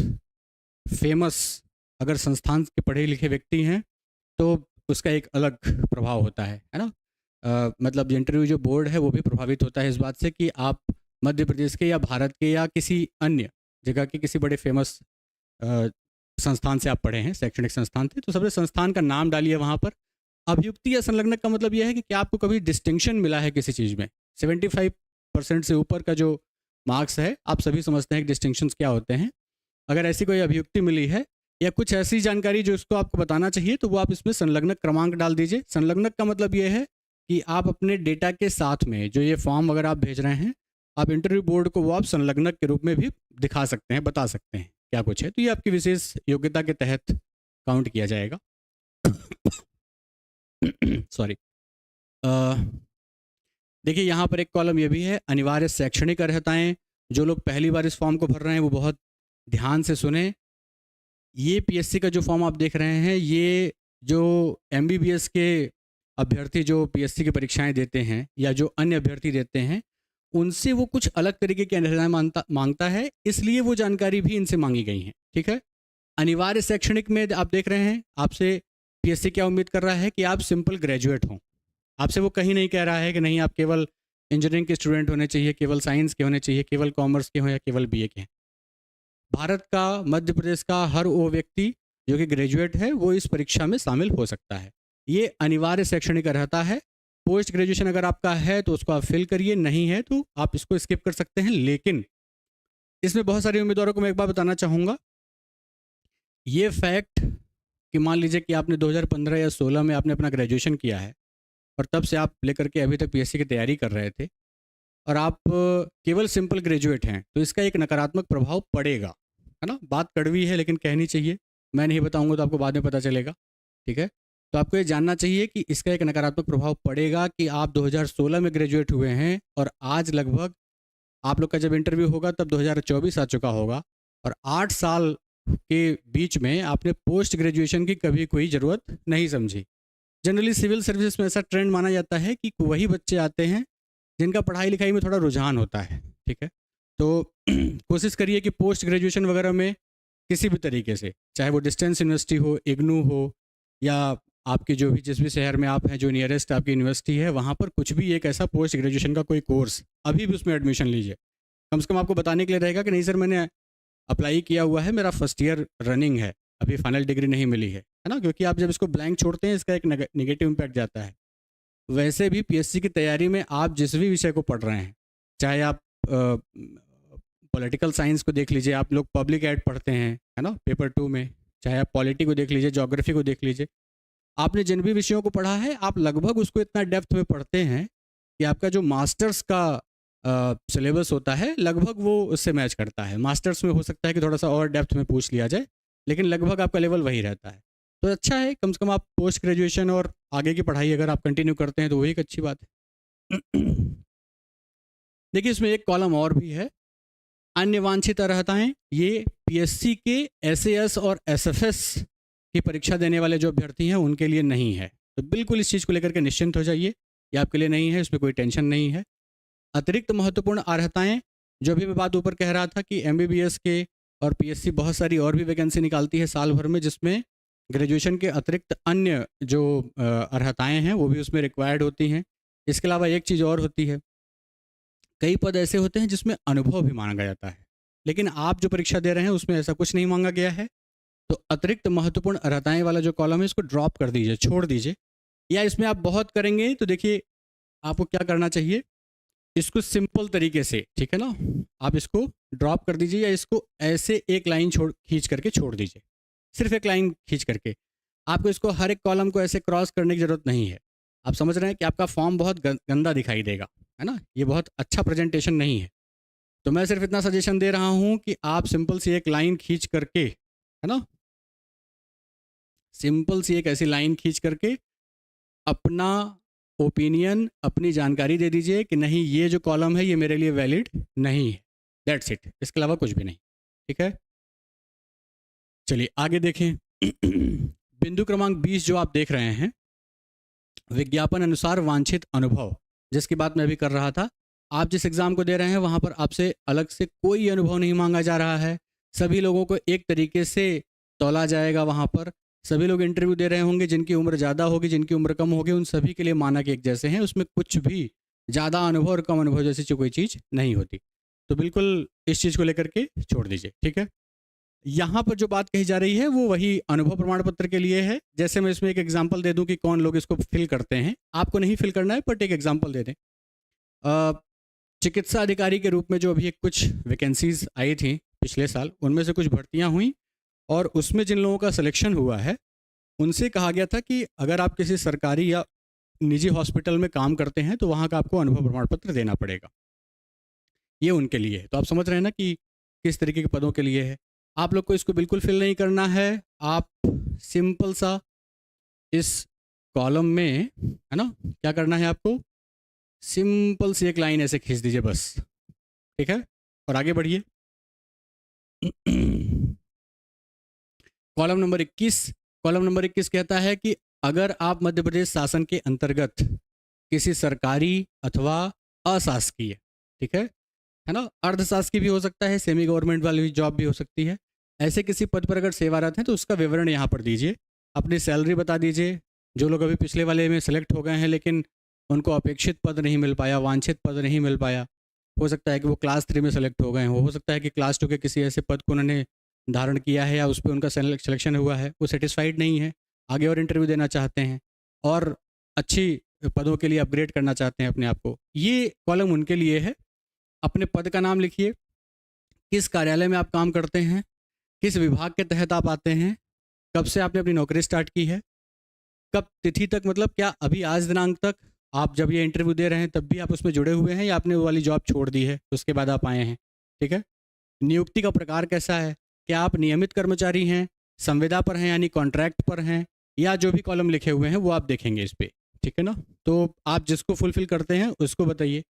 फेमस अगर संस्थान के पढ़े लिखे व्यक्ति हैं तो उसका एक अलग प्रभाव होता है ना। मतलब इंटरव्यू जो बोर्ड है वो भी प्रभावित होता है इस बात से कि आप मध्य प्रदेश के या भारत के या किसी अन्य जगह के किसी बड़े फेमस संस्थान से आप पढ़े हैं, शैक्षणिक संस्थान थे, तो सबसे संस्थान का नाम डालिए वहाँ पर। अभियुक्ति या संलग्नक का मतलब यह है कि क्या आपको कभी डिस्टिंक्शन मिला है किसी चीज़ में। 75% से ऊपर का जो मार्क्स है, आप सभी समझते हैं कि डिस्टिंक्शंस क्या होते हैं। अगर ऐसी कोई अभियुक्ति मिली है या कुछ ऐसी जानकारी जो इसको आपको बताना चाहिए, तो वो आप इसमें संलग्नक क्रमांक डाल दीजिए। संलग्नक का मतलब ये है कि आप अपने डेटा के साथ में जो ये फॉर्म अगर आप भेज रहे हैं, आप इंटरव्यू बोर्ड को वो आप संलग्नक के रूप में भी दिखा सकते हैं, बता सकते हैं क्या कुछ है, तो ये आपकी विशेष योग्यता के तहत काउंट किया जाएगा। सॉरी। देखिए यहाँ पर एक कॉलम ये भी है, अनिवार्य शैक्षणिक अर्हताएं। जो लोग पहली बार इस फॉर्म को भर रहे हैं वो बहुत ध्यान से सुने। ये पीएससी का जो फॉर्म आप देख रहे हैं, ये जो एमबीबीएस के अभ्यर्थी जो पीएससी की परीक्षाएं देते हैं या जो अन्य अभ्यर्थी देते हैं, उनसे वो कुछ अलग तरीके की अनुशंसाएं मांगता है, इसलिए वो जानकारी भी इनसे मांगी गई हैं। ठीक है। अनिवार्य शैक्षणिक में आप देख रहे हैं, आपसे पीएससी क्या उम्मीद कर रहा है कि आप सिंपल ग्रेजुएट हों। आपसे वो कहीं नहीं कह रहा है कि नहीं आप केवल इंजीनियरिंग के स्टूडेंट होने चाहिए, केवल साइंस के होने चाहिए, केवल कॉमर्स के हों या केवल बीए के हैं। भारत का, मध्य प्रदेश का हर वो व्यक्ति जो कि ग्रेजुएट है वो इस परीक्षा में शामिल हो सकता है। ये अनिवार्य शैक्षणिक अर्हता है। पोस्ट ग्रेजुएशन अगर आपका है तो उसको आप फिल करिए, नहीं है तो आप इसको स्किप कर सकते हैं। लेकिन इसमें बहुत सारे उम्मीदवारों को मैं एक बात बताना चाहूँगा, ये फैक्ट कि मान लीजिए कि आपने 2015 या 16 में आपने अपना ग्रेजुएशन किया है और तब से आप लेकर के अभी तक पीएससी की तैयारी कर रहे थे और आप केवल सिंपल ग्रेजुएट हैं, तो इसका एक नकारात्मक प्रभाव पड़ेगा, है ना। बात कड़वी है लेकिन कहनी चाहिए। मैं नहीं बताऊंगा तो आपको बाद में पता चलेगा। ठीक है। तो आपको ये जानना चाहिए कि इसका एक नकारात्मक प्रभाव पड़ेगा कि आप 2016 में ग्रेजुएट हुए हैं और आज लगभग आप लोग का जब इंटरव्यू होगा तब 2024 आ चुका होगा और 8 साल के बीच में आपने पोस्ट ग्रेजुएशन की कभी कोई ज़रूरत नहीं समझी। जनरली सिविल सर्विसेज में ऐसा ट्रेंड माना जाता है कि वही बच्चे आते हैं जिनका पढ़ाई लिखाई में थोड़ा रुझान होता है। ठीक है। तो कोशिश करिए कि पोस्ट ग्रेजुएशन वगैरह में किसी भी तरीके से, चाहे वो डिस्टेंस यूनिवर्सिटी हो, इग्नू हो, या आपके जो भी जिस भी शहर में आप हैं, जो नियरेस्ट आपकी यूनिवर्सिटी है, वहाँ पर कुछ भी एक ऐसा पोस्ट ग्रेजुएशन का कोई कोर्स अभी भी उसमें एडमिशन लीजिए। कम से कम आपको बताने के लिए रहेगा कि नहीं सर मैंने अप्लाई किया हुआ है, मेरा फर्स्ट ईयर रनिंग है, अभी फाइनल डिग्री नहीं मिली है ना। क्योंककि आप जब इसको ब्लैंक छोड़ते हैं इसका एक नेगेटिव इम्पैक्ट जाता है। वैसे भी पीएससी की तैयारी में आप जिस भी विषय को पढ़ रहे हैं, चाहे आप पॉलिटिकल साइंस को देख लीजिए, आप लोग पब्लिक एड पढ़ते हैं, है ना, पेपर 2 में, चाहे आप पॉलिटी को देख लीजिए, ज्योग्राफी को देख लीजिए, आपने जिन भी विषयों को पढ़ा है आप लगभग उसको इतना डेप्थ में पढ़ते हैं कि आपका जो मास्टर्स का सिलेबस होता है लगभग वो उससे मैच करता है। मास्टर्स में हो सकता है कि थोड़ा सा और डेप्थ में पूछ लिया जाए, लेकिन लगभग आपका लेवल वही रहता है। तो अच्छा है, कम से कम आप पोस्ट ग्रेजुएशन और आगे की पढ़ाई अगर आप कंटिन्यू करते हैं तो वही एक अच्छी बात है। देखिए इसमें एक कॉलम और भी है, अन्य वांछित अर्हताएं। ये पीएससी के एसएएस और एसएफएस की परीक्षा देने वाले जो अभ्यर्थी हैं उनके लिए नहीं है। तो बिल्कुल इस चीज़ को लेकर के निश्चिंत हो जाइए, ये आपके लिए नहीं है, इसमें कोई टेंशन नहीं है। अतिरिक्त महत्वपूर्ण अर्हताएं, जो भी मैं बात ऊपर कह रहा था कि एमबीबीएस के और पीएससी बहुत सारी और भी वैकेंसी निकालती है साल भर में, जिसमें ग्रेजुएशन के अतिरिक्त अन्य जो अर्हताएं हैं वो भी उसमें रिक्वायर्ड होती हैं। इसके अलावा एक चीज़ और होती है, कई पद ऐसे होते हैं जिसमें अनुभव भी मांगा जाता है, लेकिन आप जो परीक्षा दे रहे हैं उसमें ऐसा कुछ नहीं मांगा गया है। तो अतिरिक्त महत्वपूर्ण अर्हताएं वाला जो कॉलम है इसको ड्रॉप कर दीजिए, छोड़ दीजिए। या इसमें आप बहुत करेंगे तो देखिए आपको क्या करना चाहिए, इसको सिंपल तरीके से, ठीक है ना, आप इसको ड्रॉप कर दीजिए या इसको ऐसे एक लाइन खींच करके छोड़ दीजिए, सिर्फ एक लाइन खींच करके। आपको इसको हर एक कॉलम को ऐसे क्रॉस करने की ज़रूरत नहीं है। आप समझ रहे हैं कि आपका फॉर्म बहुत गंदा दिखाई देगा, है ना, ये बहुत अच्छा प्रेजेंटेशन नहीं है। तो मैं सिर्फ इतना सजेशन दे रहा हूँ कि आप सिंपल सी एक लाइन खींच करके, है ना, सिंपल सी एक ऐसी लाइन खींच करके अपना ओपिनियन, अपनी जानकारी दे दीजिए कि नहीं ये जो कॉलम है ये मेरे लिए वैलिड नहीं है। दैट्स इट, इसके अलावा कुछ भी नहीं। ठीक है, चलिए आगे देखें। बिंदु क्रमांक 20 जो आप देख रहे हैं, विज्ञापन अनुसार वांछित अनुभव, जिसकी बात मैं भी कर रहा था। आप जिस एग्ज़ाम को दे रहे हैं वहाँ पर आपसे अलग से कोई अनुभव नहीं मांगा जा रहा है। सभी लोगों को एक तरीके से तौला जाएगा। वहाँ पर सभी लोग इंटरव्यू दे रहे होंगे, जिनकी उम्र ज़्यादा होगी, जिनकी उम्र कम होगी, उन सभी के लिए मानक एक जैसे हैं। उसमें कुछ भी ज़्यादा अनुभव और कम अनुभव जैसी कोई चीज़ नहीं होती। तो बिल्कुल इस चीज़ को लेकर के छोड़ दीजिए। ठीक है, यहाँ पर जो बात कही जा रही है वो वही अनुभव प्रमाण पत्र के लिए है। जैसे मैं इसमें एक एग्जांपल दे दूं कि कौन लोग इसको फिल करते हैं। आपको नहीं फिल करना है, बट एक एग्जांपल दे दें। चिकित्सा अधिकारी के रूप में जो अभी एक कुछ वैकेंसीज आई थी पिछले साल, उनमें से कुछ भर्तियां हुई और उसमें जिन लोगों का सिलेक्शन हुआ है उनसे कहा गया था कि अगर आप किसी सरकारी या निजी हॉस्पिटल में काम करते हैं तो वहाँ का आपको अनुभव प्रमाण पत्र देना पड़ेगा। ये उनके लिए है। तो आप समझ रहे हैं ना कि किस तरीके के पदों के लिए है। आप लोग को इसको बिल्कुल फिल नहीं करना है। आप सिंपल सा इस कॉलम में, है ना, क्या करना है आपको, सिंपल सी एक लाइन ऐसे खींच दीजिए बस। ठीक है, और आगे बढ़िए। कॉलम नंबर 21 कहता है कि अगर आप मध्य प्रदेश शासन के अंतर्गत किसी सरकारी अथवा अशासकीय, ठीक है ना, अर्धशासकीय भी हो सकता है, सेमी गवर्नमेंट वाली जॉब भी हो सकती है, ऐसे किसी पद पर अगर सेवारत हैं तो उसका विवरण यहाँ पर दीजिए, अपनी सैलरी बता दीजिए। जो लोग अभी पिछले वाले में सेलेक्ट हो गए हैं लेकिन उनको अपेक्षित पद नहीं मिल पाया, वांछित पद नहीं मिल पाया, हो सकता है कि वो क्लास 3 में सेलेक्ट हो गए हो सकता है कि क्लास 2 के किसी ऐसे पद को उन्होंने धारण किया है या उस पर उनका सिलेक्शन हुआ है, वो सेटिस्फाइड नहीं है, आगे और इंटरव्यू देना चाहते हैं और अच्छी पदों के लिए अपग्रेड करना चाहते हैं अपने आप को। ये कॉलम उनके लिए है। अपने पद का नाम लिखिए, किस कार्यालय में आप काम करते हैं, किस विभाग के तहत आप आते हैं, कब से आपने अपनी नौकरी स्टार्ट की है, कब तिथि तक, मतलब क्या अभी आज दिनांक तक आप जब ये इंटरव्यू दे रहे हैं तब भी आप उसमें जुड़े हुए हैं या आपने वो वाली जॉब छोड़ दी है उसके बाद आप आए हैं, ठीक है। नियुक्ति का प्रकार कैसा है, क्या आप नियमित कर्मचारी हैं, संविदा पर हैं यानी कॉन्ट्रैक्ट पर हैं, या जो भी कॉलम लिखे हुए हैं वो आप देखेंगे इस पे, ठीक है ना। तो आप जिसको फुलफिल करते हैं उसको बताइए।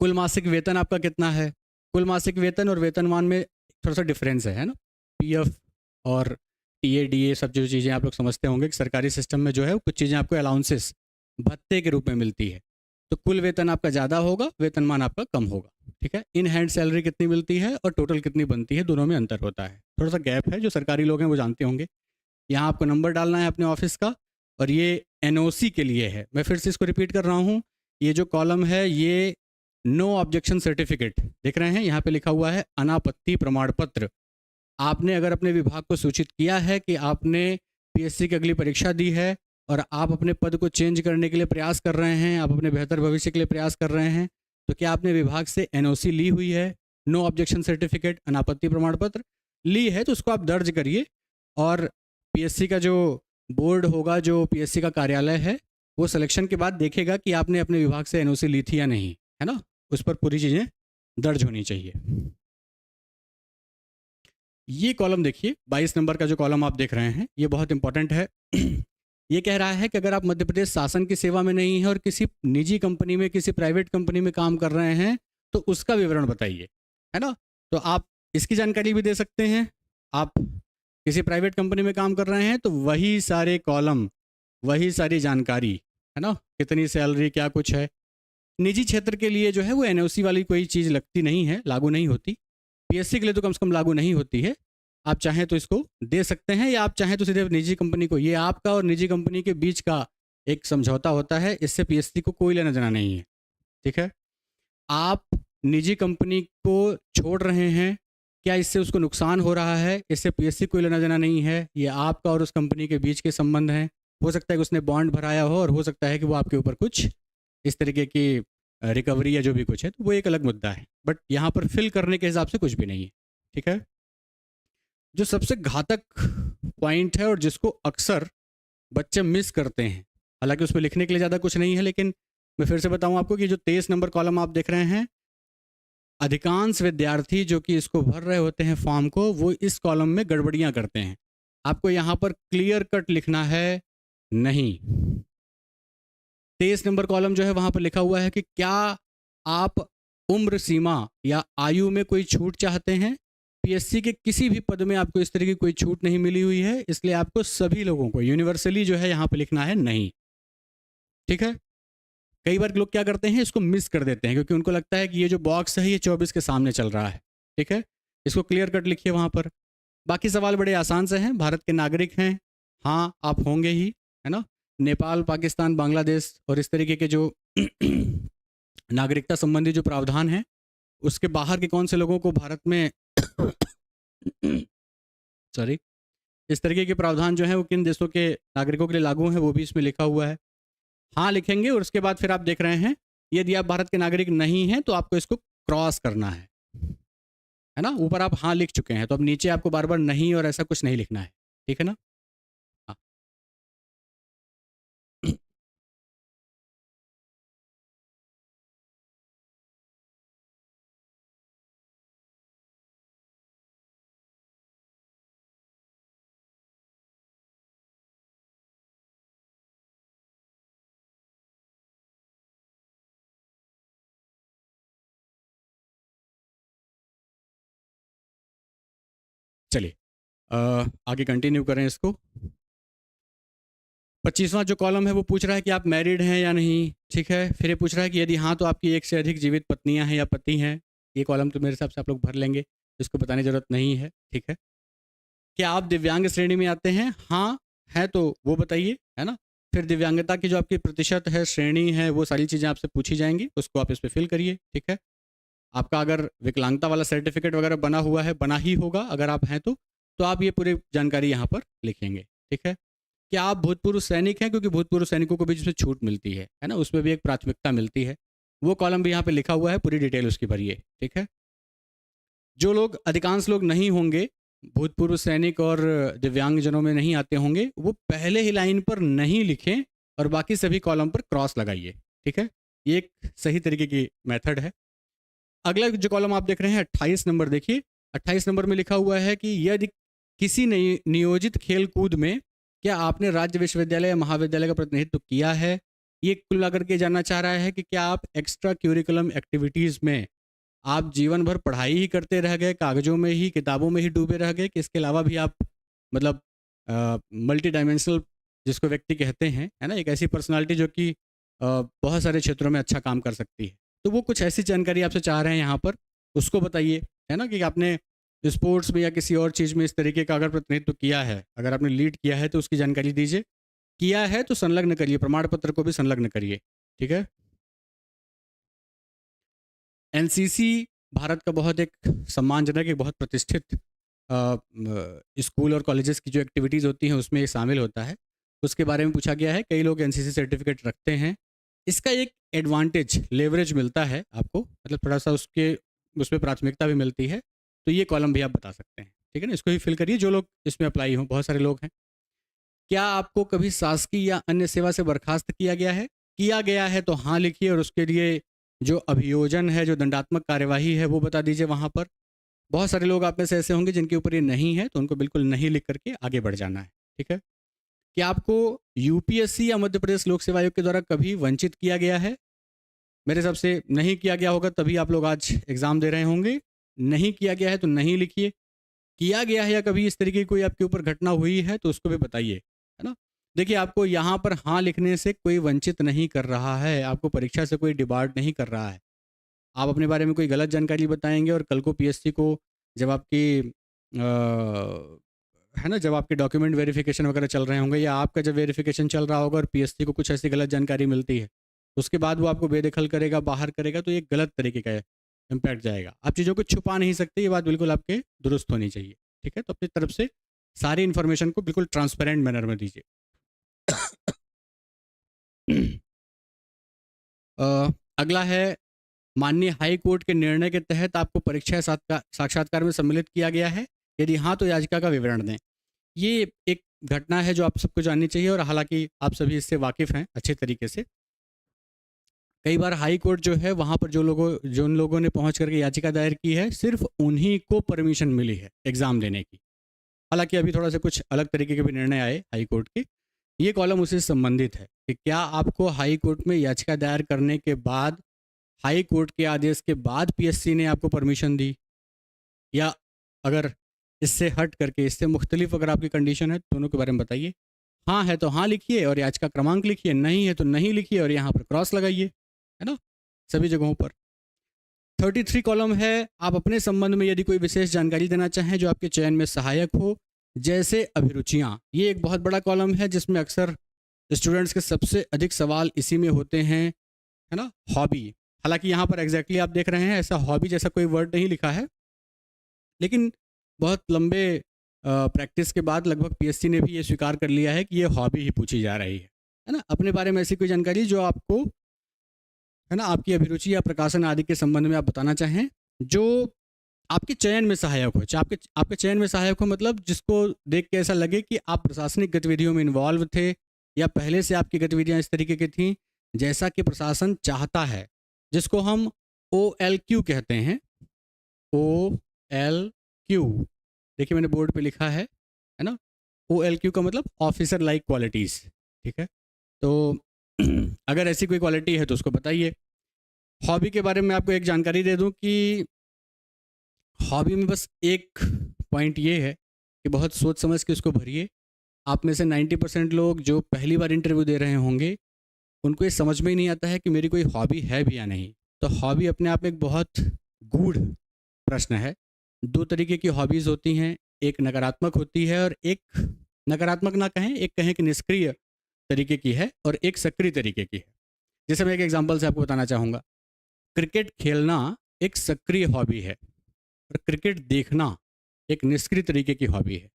कुल मासिक वेतन आपका कितना है। कुल मासिक वेतन और वेतनमान में थोड़ा सा डिफरेंस है ना। पीएफ और टीए डीए सब जो चीज़ें आप लोग समझते होंगे कि सरकारी सिस्टम में जो है कुछ चीज़ें आपको अलाउंसेस भत्ते के रूप में मिलती है। तो कुल वेतन आपका ज़्यादा होगा, वेतनमान आपका कम होगा, ठीक है। इन हैंड सैलरी कितनी मिलती है और टोटल कितनी बनती है, दोनों में अंतर होता है, थोड़ा सा गैप है, जो सरकारी लोग हैं वो जानते होंगे। यहाँ आपको नंबर डालना है अपने ऑफिस का और ये एनओसी के लिए है। मैं फिर से इसको रिपीट कर रहा हूँ, ये जो कॉलम है ये नो ऑब्जेक्शन सर्टिफिकेट, देख रहे हैं यहाँ पे लिखा हुआ है अनापत्ति प्रमाण पत्र। आपने अगर अपने विभाग को सूचित किया है कि आपने पीएससी की अगली परीक्षा दी है और आप अपने पद को चेंज करने के लिए प्रयास कर रहे हैं, आप अपने बेहतर भविष्य के लिए प्रयास कर रहे हैं, तो क्या आपने विभाग से एनओसी ली हुई है, नो ऑब्जेक्शन सर्टिफिकेट, अनापत्ति प्रमाण पत्र ली है, तो उसको आप दर्ज करिए। और पीएससी का जो बोर्ड होगा, जो पीएससी का कार्यालय है, वो सिलेक्शन के बाद देखेगा कि आपने अपने विभाग से एनओसी ली थी या नहीं, है ना। उस पर पूरी चीज़ें दर्ज होनी चाहिए। ये कॉलम देखिए, 22 नंबर का जो कॉलम आप देख रहे हैं ये बहुत इंपॉर्टेंट है। ये कह रहा है कि अगर आप मध्य प्रदेश शासन की सेवा में नहीं है और किसी निजी कंपनी में, किसी प्राइवेट कंपनी में काम कर रहे हैं तो उसका विवरण बताइए, है ना। तो आप इसकी जानकारी भी दे सकते हैं। आप किसी प्राइवेट कंपनी में काम कर रहे हैं तो वही सारे कॉलम, वही सारी जानकारी, है ना, कितनी सैलरी, क्या कुछ है। निजी क्षेत्र के लिए जो है वो एनओसी वाली कोई चीज़ लगती नहीं है, लागू नहीं होती। पीएससी के लिए तो कम से कम लागू नहीं होती है। आप चाहें तो इसको दे सकते हैं या आप चाहें तो सीधे निजी कंपनी को, ये आपका और निजी कंपनी के बीच का एक समझौता होता है, इससे पीएससी को कोई लेना देना नहीं है, ठीक है। आप निजी कंपनी को छोड़ रहे हैं, क्या इससे उसको नुकसान हो रहा है, इससे पीएससी कोई लेना देना नहीं है, ये आपका और उस कंपनी के बीच के संबंध हैं। हो सकता है कि उसने बॉन्ड भराया हो और हो सकता है कि वो आपके ऊपर कुछ इस तरीके की रिकवरी या जो भी कुछ है, तो वो एक अलग मुद्दा है, बट यहाँ पर फिल करने के हिसाब से कुछ भी नहीं है, ठीक है। जो सबसे घातक पॉइंट है और जिसको अक्सर बच्चे मिस करते हैं, हालांकि उसमें लिखने के लिए ज़्यादा कुछ नहीं है, लेकिन मैं फिर से बताऊं आपको कि जो 23 नंबर कॉलम आप देख रहे हैं, अधिकांश विद्यार्थी जो कि इसको भर रहे होते हैं फॉर्म को, वो इस कॉलम में गड़बड़ियां करते हैं। आपको यहाँ पर क्लियर कट लिखना है नहीं। 23 नंबर कॉलम जो है वहाँ पर लिखा हुआ है कि क्या आप उम्र सीमा या आयु में कोई छूट चाहते हैं। पीएससी के किसी भी पद में आपको इस तरह की कोई छूट नहीं मिली हुई है, इसलिए आपको सभी लोगों को यूनिवर्सली जो है यहाँ पर लिखना है नहीं, ठीक है। कई बार लोग क्या करते हैं, इसको मिस कर देते हैं क्योंकि उनको लगता है कि ये जो बॉक्स है ये 24 के सामने चल रहा है, ठीक है। इसको क्लियर कट लिखिए वहाँ पर। बाकी सवाल बड़े आसान से हैं। भारत के नागरिक हैं, हाँ आप होंगे ही, है ना। नेपाल, पाकिस्तान, बांग्लादेश और इस तरीके के जो नागरिकता संबंधी जो प्रावधान हैं, उसके बाहर के कौन से लोगों को भारत में सॉरी, इस तरीके के प्रावधान जो हैं वो किन देशों के नागरिकों के लिए लागू हैं, वो भी इसमें लिखा हुआ है। हाँ लिखेंगे और उसके बाद फिर आप देख रहे हैं, यदि आप भारत के नागरिक नहीं हैं तो आपको इसको क्रॉस करना है ना। ऊपर आप हाँ लिख चुके हैं तो अब नीचे आपको बार बार नहीं और ऐसा कुछ नहीं लिखना है, ठीक है ना। हाँ। चलिए आगे कंटिन्यू करें इसको। 25वां जो कॉलम है वो पूछ रहा है कि आप मैरिड हैं या नहीं, ठीक है। फिर ये पूछ रहा है कि यदि हाँ तो आपकी एक से अधिक जीवित पत्नियां हैं या पति हैं। ये कॉलम तो मेरे हिसाब से आप लोग भर लेंगे, इसको बताने की ज़रूरत नहीं है, ठीक है। क्या आप दिव्यांग श्रेणी में आते हैं? हाँ है तो वो बताइए, है ना। फिर दिव्यांगता की जो आपकी प्रतिशत है, श्रेणी है, वो सारी चीज़ें आपसे पूछी जाएंगी, उसको आप इस पर फिल करिए, ठीक है। आपका अगर विकलांगता वाला सर्टिफिकेट वगैरह बना हुआ है, बना ही होगा अगर आप हैं तो आप ये पूरी जानकारी यहाँ पर लिखेंगे, ठीक है। क्या आप भूतपूर्व सैनिक हैं? क्योंकि भूतपूर्व सैनिकों को भी जिसमें छूट मिलती है ना, उसमें भी एक प्राथमिकता मिलती है, वो कॉलम भी यहाँ पे लिखा हुआ है, पूरी डिटेल उसकी भरिए, ठीक है। जो लोग, अधिकांश लोग नहीं होंगे, भूतपूर्व सैनिक और दिव्यांगजनों में नहीं आते होंगे, वो पहले ही लाइन पर नहीं लिखें और बाकी सभी कॉलम पर क्रॉस लगाइए, ठीक है। ये एक सही तरीके की मेथड है। अगला जो कॉलम आप देख रहे हैं 28 नंबर, देखिए 28 नंबर में लिखा हुआ है कि यदि किसी नियोजित खेल कूद में क्या आपने राज्य विश्वविद्यालय या महाविद्यालय का प्रतिनिधित्व किया है। ये कुल मिलाकर के जानना चाह रहा है कि क्या आप एक्स्ट्रा क्यूरिकुलम एक्टिविटीज़ में आप जीवन भर पढ़ाई ही करते रह गए, कागजों में ही, किताबों में ही डूबे रह गए, कि इसके अलावा भी आप मतलब मल्टी डायमेंशनल जिसको व्यक्ति कहते हैं, है ना, एक ऐसी पर्सनालिटी जो कि बहुत सारे क्षेत्रों में अच्छा काम कर सकती है। तो वो कुछ ऐसी जानकारी आपसे चाह रहे हैं यहाँ पर, उसको बताइए, है ना, कि आपने स्पोर्ट्स में या किसी और चीज़ में इस तरीके का अगर प्रतिनिधित्व किया है, अगर आपने लीड किया है तो उसकी जानकारी दीजिए। किया है तो संलग्न करिए, प्रमाण पत्र को भी संलग्न करिए, ठीक है। एनसीसी भारत का बहुत एक सम्मानजनक, एक बहुत प्रतिष्ठित स्कूल और कॉलेजेस की जो एक्टिविटीज़ होती हैं उसमें ये शामिल होता है। उसके बारे में पूछा गया है, कई लोग एनसीसी सर्टिफिकेट रखते हैं। इसका एक एडवांटेज, लेवरेज मिलता है आपको, मतलब थोड़ा सा उसमें प्राथमिकता भी मिलती है। तो ये कॉलम भी आप बता सकते हैं, ठीक है ना। इसको ही फिल करिए जो लोग इसमें अप्लाई हों, बहुत सारे लोग हैं। क्या आपको कभी शासकीय या अन्य सेवा से बर्खास्त किया गया है? किया गया है तो हाँ लिखिए, और उसके लिए जो अभियोजन है, जो दंडात्मक कार्यवाही है, वो बता दीजिए वहाँ पर। बहुत सारे लोग आप में से ऐसे होंगे जिनके ऊपर ये नहीं है, तो उनको बिल्कुल नहीं लिख करके आगे बढ़ जाना है, ठीक है। क्या आपको यूपीएससी या मध्य प्रदेश लोक सेवा आयोग के द्वारा कभी वंचित किया गया है? मेरे हिसाब से नहीं किया गया होगा, तभी आप लोग आज एग्ज़ाम दे रहे होंगे। नहीं किया गया है तो नहीं लिखिए। किया गया है या कभी इस तरीके की कोई आपके ऊपर घटना हुई है तो उसको भी बताइए, है ना। देखिए, आपको यहाँ पर हाँ लिखने से कोई वंचित नहीं कर रहा है, आपको परीक्षा से कोई डिबार्ड नहीं कर रहा है। आप अपने बारे में कोई गलत जानकारी बताएंगे और कल को पीएससी को जब आपकी है ना, जब आपके डॉक्यूमेंट वेरिफिकेशन वगैरह चल रहे होंगे, या आपका जब वेरिफिकेशन चल रहा होगा और पीएससी को कुछ ऐसी गलत जानकारी मिलती है, उसके बाद वो आपको बेदखल करेगा, बाहर करेगा, तो ये गलत तरीके का इम्पैक्ट जाएगा। आप चीज़ों को छुपा नहीं सकते, ये बात बिल्कुल आपके दुरुस्त होनी चाहिए, ठीक है। तो अपनी तरफ से सारी इन्फॉर्मेशन को बिल्कुल ट्रांसपेरेंट मैनर में दीजिए। अगला है, माननीय हाई कोर्ट के निर्णय के तहत आपको परीक्षा साक्षात्कार में सम्मिलित किया गया है? यदि हाँ तो याचिका का विवरण दें। ये एक घटना है जो आप सबको जाननी चाहिए, और हालांकि आप सभी इससे वाकिफ़ हैं अच्छे तरीके से। कई बार हाई कोर्ट जो है, वहाँ पर जो उन लोगों ने पहुँच करके याचिका दायर की है, सिर्फ उन्हीं को परमिशन मिली है एग्ज़ाम देने की। हालांकि अभी थोड़ा सा कुछ अलग तरीके के भी निर्णय आए हाई कोर्ट के। ये कॉलम उससे संबंधित है कि क्या आपको हाई कोर्ट में याचिका दायर करने के बाद, हाई कोर्ट के आदेश के बाद पीएससी ने आपको परमिशन दी, या अगर इससे हट करके, इससे मुख्तलिफ अगर आपकी कंडीशन है, दोनों के बारे में बताइए। हाँ है तो हाँ लिखिए और याचिका क्रमांक लिखिए, नहीं है तो नहीं लिखिए और यहाँ पर क्रॉस लगाइए, है ना, सभी जगहों पर। 33 कॉलम है, आप अपने संबंध में यदि कोई विशेष जानकारी देना चाहें जो आपके चयन में सहायक हो, जैसे अभिरुचियाँ। ये एक बहुत बड़ा कॉलम है जिसमें अक्सर स्टूडेंट्स के सबसे अधिक सवाल इसी में होते हैं, है ना। हॉबी, हालांकि यहाँ पर एग्जैक्टली आप देख रहे हैं ऐसा हॉबी जैसा कोई वर्ड नहीं लिखा है, लेकिन बहुत लंबे प्रैक्टिस के बाद लगभग पीएससी ने भी ये स्वीकार कर लिया है कि ये हॉबी ही पूछी जा रही है ना। अपने बारे में ऐसी कोई जानकारी जो आपको, है ना, आपकी अभिरुचि या प्रकाशन आदि के संबंध में आप बताना चाहें, जो आपके चयन में सहायक हो। आपके चयन में सहायक हो मतलब जिसको देख के ऐसा लगे कि आप प्रशासनिक गतिविधियों में इन्वॉल्व थे, या पहले से आपकी गतिविधियां इस तरीके की थीं जैसा कि प्रशासन चाहता है, जिसको हम OLQ कहते हैं। OLQ, देखिए मैंने बोर्ड पे लिखा है ना। OLQ का मतलब ऑफिसर लाइक क्वालिटीज़, ठीक है। तो अगर ऐसी कोई क्वालिटी है तो उसको बताइए। हॉबी के बारे में आपको एक जानकारी दे दूं कि हॉबी में बस एक पॉइंट ये है कि बहुत सोच समझ के उसको भरिए। आप में से 90% लोग जो पहली बार इंटरव्यू दे रहे होंगे, उनको ये समझ में ही नहीं आता है कि मेरी कोई हॉबी है भी या नहीं। तो हॉबी अपने आप में एक बहुत गूढ़ प्रश्न है। 2 तरीके की हॉबीज़ होती हैं, एक नकारात्मक होती है और एक नकारात्मक ना कहें, एक कहें कि निष्क्रिय तरीके की है और एक सक्रिय तरीके की है। जैसे मैं एक एग्जांपल से आपको बताना चाहूँगा। क्रिकेट खेलना एक सक्रिय हॉबी है और क्रिकेट देखना एक निष्क्रिय तरीके की हॉबी है।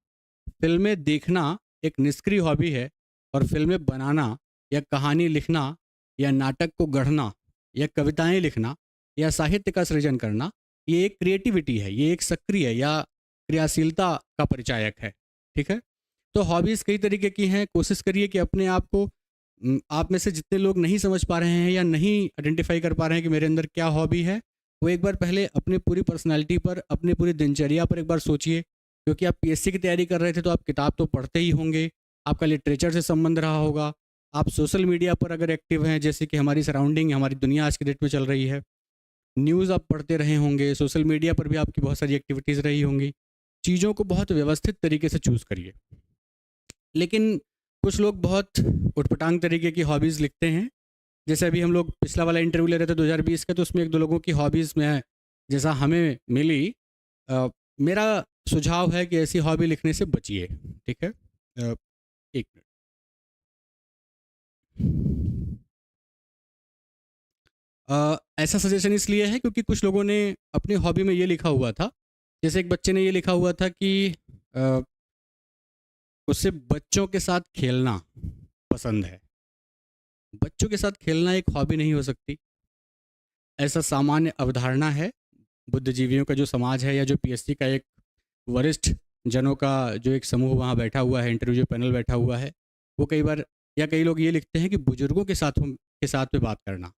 फ़िल्में देखना एक निष्क्रिय हॉबी है और फ़िल्में बनाना या कहानी लिखना या नाटक को गढ़ना या कविताएँ लिखना या साहित्य का सृजन करना, ये एक क्रिएटिविटी है, ये एक सक्रिय या क्रियाशीलता का परिचायक है। ठीक है? तो हॉबीज़ कई तरीके की हैं। कोशिश करिए कि अपने आप को आप में से जितने लोग नहीं समझ पा रहे हैं या नहीं आइडेंटिफ़ाई कर पा रहे हैं कि मेरे अंदर क्या हॉबी है, वो एक बार पहले अपनी पूरी पर्सनैलिटी पर, अपनी पूरी दिनचर्या पर एक बार सोचिए। क्योंकि आप पीएससी की तैयारी कर रहे थे तो आप किताब तो पढ़ते ही होंगे, आपका लिटरेचर से संबंध रहा होगा, आप सोशल मीडिया पर अगर एक्टिव हैं, जैसे कि हमारी सराउंडिंग, हमारी दुनिया आज की डेट में चल रही है, न्यूज़ आप पढ़ते रहे होंगे, सोशल मीडिया पर भी आपकी बहुत सारी एक्टिविटीज़ रही होंगी। चीज़ों को बहुत व्यवस्थित तरीके से चूज़ करिए। लेकिन कुछ लोग बहुत उटपटांग तरीके की हॉबीज़ लिखते हैं। जैसे अभी हम लोग पिछला वाला इंटरव्यू ले रहे थे 2020 का, तो उसमें 1-2 लोगों की हॉबीज़ में जैसा हमें मिली, मेरा सुझाव है कि ऐसी हॉबी लिखने से बचिए। ठीक है? 1 मिनट। ऐसा सजेशन इसलिए है क्योंकि कुछ लोगों ने अपनी हॉबी में ये लिखा हुआ था, जैसे एक बच्चे ने ये लिखा हुआ था कि अ, उसे बच्चों के साथ खेलना पसंद है। बच्चों के साथ खेलना एक हॉबी नहीं हो सकती। ऐसा सामान्य अवधारणा है। बुद्धिजीवियों का जो समाज है या जो पीएससी का एक वरिष्ठ जनों का जो एक समूह वहाँ बैठा हुआ है, इंटरव्यू पैनल बैठा हुआ है, वो कई बार या कई लोग ये लिखते हैं कि बुजुर्गों के साथ में बात करना,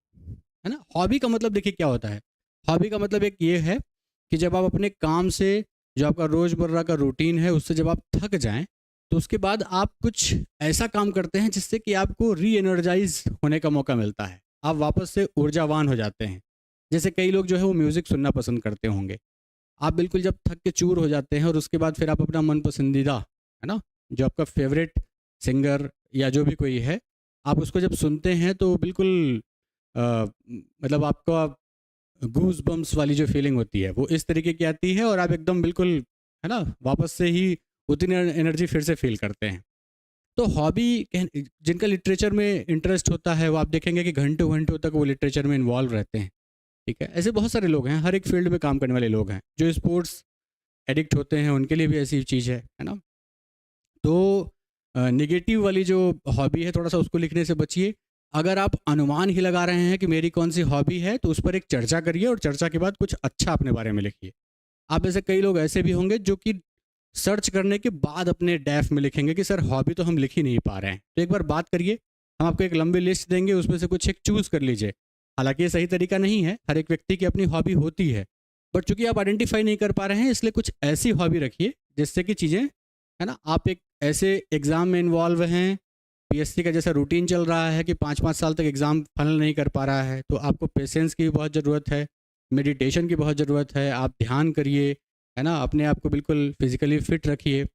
है ना? हॉबी का मतलब देखिए क्या होता है? हॉबी का मतलब एक ये है कि जब आप अपने काम से, जो आपका रोज़मर्रा का रूटीन है, उससे जब आप थक जाएँ, तो उसके बाद आप कुछ ऐसा काम करते हैं जिससे कि आपको री एनर्जाइज़ होने का मौका मिलता है। आप वापस से ऊर्जावान हो जाते हैं। जैसे कई लोग जो है वो म्यूज़िक सुनना पसंद करते होंगे। आप बिल्कुल जब थक के चूर हो जाते हैं और उसके बाद फिर आप अपना मन पसंदीदा, है ना? जो आपका फ़ेवरेट सिंगर या जो भी कोई है, आप उसको जब सुनते हैं तो बिल्कुल मतलब आपका गूज़ बम्प्स वाली जो फ़ीलिंग होती है, वो इस तरीके की आती है और आप एकदम बिल्कुल, है ना? वापस से ही उतनी एनर्जी फिर से फ़ील करते हैं। तो हॉबी जिनका लिटरेचर में इंटरेस्ट होता है, वो आप देखेंगे कि घंटों-घंटों तक वो लिटरेचर में इन्वॉल्व रहते हैं। ठीक है? ऐसे बहुत सारे लोग हैं, हर एक फ़ील्ड में काम करने वाले लोग हैं। जो स्पोर्ट्स एडिक्ट होते हैं, उनके लिए भी ऐसी चीज़ है ना? तो नेगेटिव वाली जो हॉबी है, थोड़ा-सा उसको लिखने से बचिए। अगर आप अनुमान ही लगा रहे हैं कि मेरी कौन-सी हॉबी है, तो उस पर एक चर्चा करिए और चर्चा के बाद कुछ अच्छा अपने बारे में लिखिए। आप में से कई लोग ऐसे भी होंगे जो कि सर्च करने के बाद अपने डैफ में लिखेंगे कि सर हॉबी तो हम लिख ही नहीं पा रहे हैं। तो एक बार बात करिए, हम आपको एक लंबी लिस्ट देंगे, उसमें से कुछ एक चूज़ कर लीजिए। हालाँकि ये सही तरीका नहीं है, हर एक व्यक्ति की अपनी हॉबी होती है। बट चूँकि आप आइडेंटिफ़ाई नहीं कर पा रहे हैं, इसलिए कुछ ऐसी हॉबी रखिए जिससे कि चीज़ें, है ना? आप एक ऐसे एग्ज़ाम में इन्वॉल्व हैं, पीएससी का जैसा रूटीन चल रहा है कि 5-5 साल तक एग्ज़ाम फाइनल नहीं कर पा रहा है, तो आपको पेशेंस की भी बहुत ज़रूरत है, मेडिटेशन की बहुत ज़रूरत है, आप ध्यान करिए, है ना? अपने आप को बिल्कुल फिज़िकली फ़िट रखिए।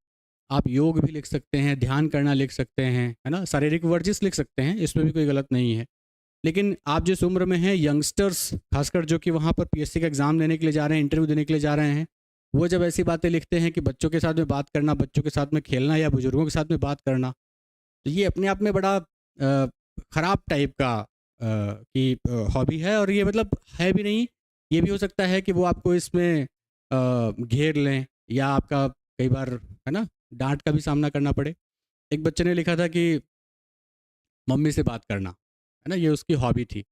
आप योग भी लिख सकते हैं, ध्यान करना लिख सकते हैं, है ना? शारीरिक वर्जिश लिख सकते हैं, इसमें भी कोई गलत नहीं है। लेकिन आप जिस उम्र में हैं, यंगस्टर्स खासकर जो कि वहाँ पर पीएससी का एग्ज़ाम देने के लिए जा रहे हैं, इंटरव्यू देने के लिए जा रहे हैं, वो जब ऐसी बातें लिखते हैं कि बच्चों के साथ में बात करना, बच्चों के साथ में खेलना या बुजुर्गों के साथ में बात करना, तो ये अपने आप में बड़ा ख़राब टाइप का कि हॉबी है और ये मतलब है भी नहीं। ये भी हो सकता है कि वो आपको इसमें घेर लें या आपका कई बार, है ना, डाँट का भी सामना करना पड़े। एक बच्चे ने लिखा था कि मम्मी से बात करना, है ना, ये उसकी हॉबी थी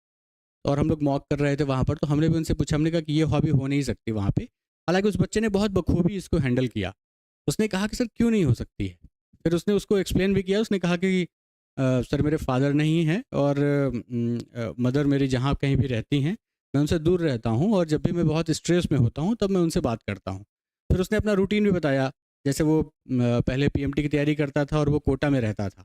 और हम लोग मॉक कर रहे थे वहाँ पर, तो हमने भी उनसे पूछा, हमने कहा कि ये हॉबी हो नहीं सकती वहाँ पे। हालाँकि उस बच्चे ने बहुत बखूबी इसको हैंडल किया। उसने कहा कि सर क्यों नहीं हो सकती है? फिर उसने उसको एक्सप्लेन भी किया, उसने कहा कि सर मेरे फादर नहीं हैं और मदर मेरी जहाँ कहीं भी रहती हैं, मैं उनसे दूर रहता हूँ और जब भी मैं बहुत स्ट्रेस में होता हूँ तब मैं उनसे बात करता हूँ। फिर उसने अपना रूटीन भी बताया, जैसे वो पहले पीएमटी की तैयारी करता था और वो कोटा में रहता था।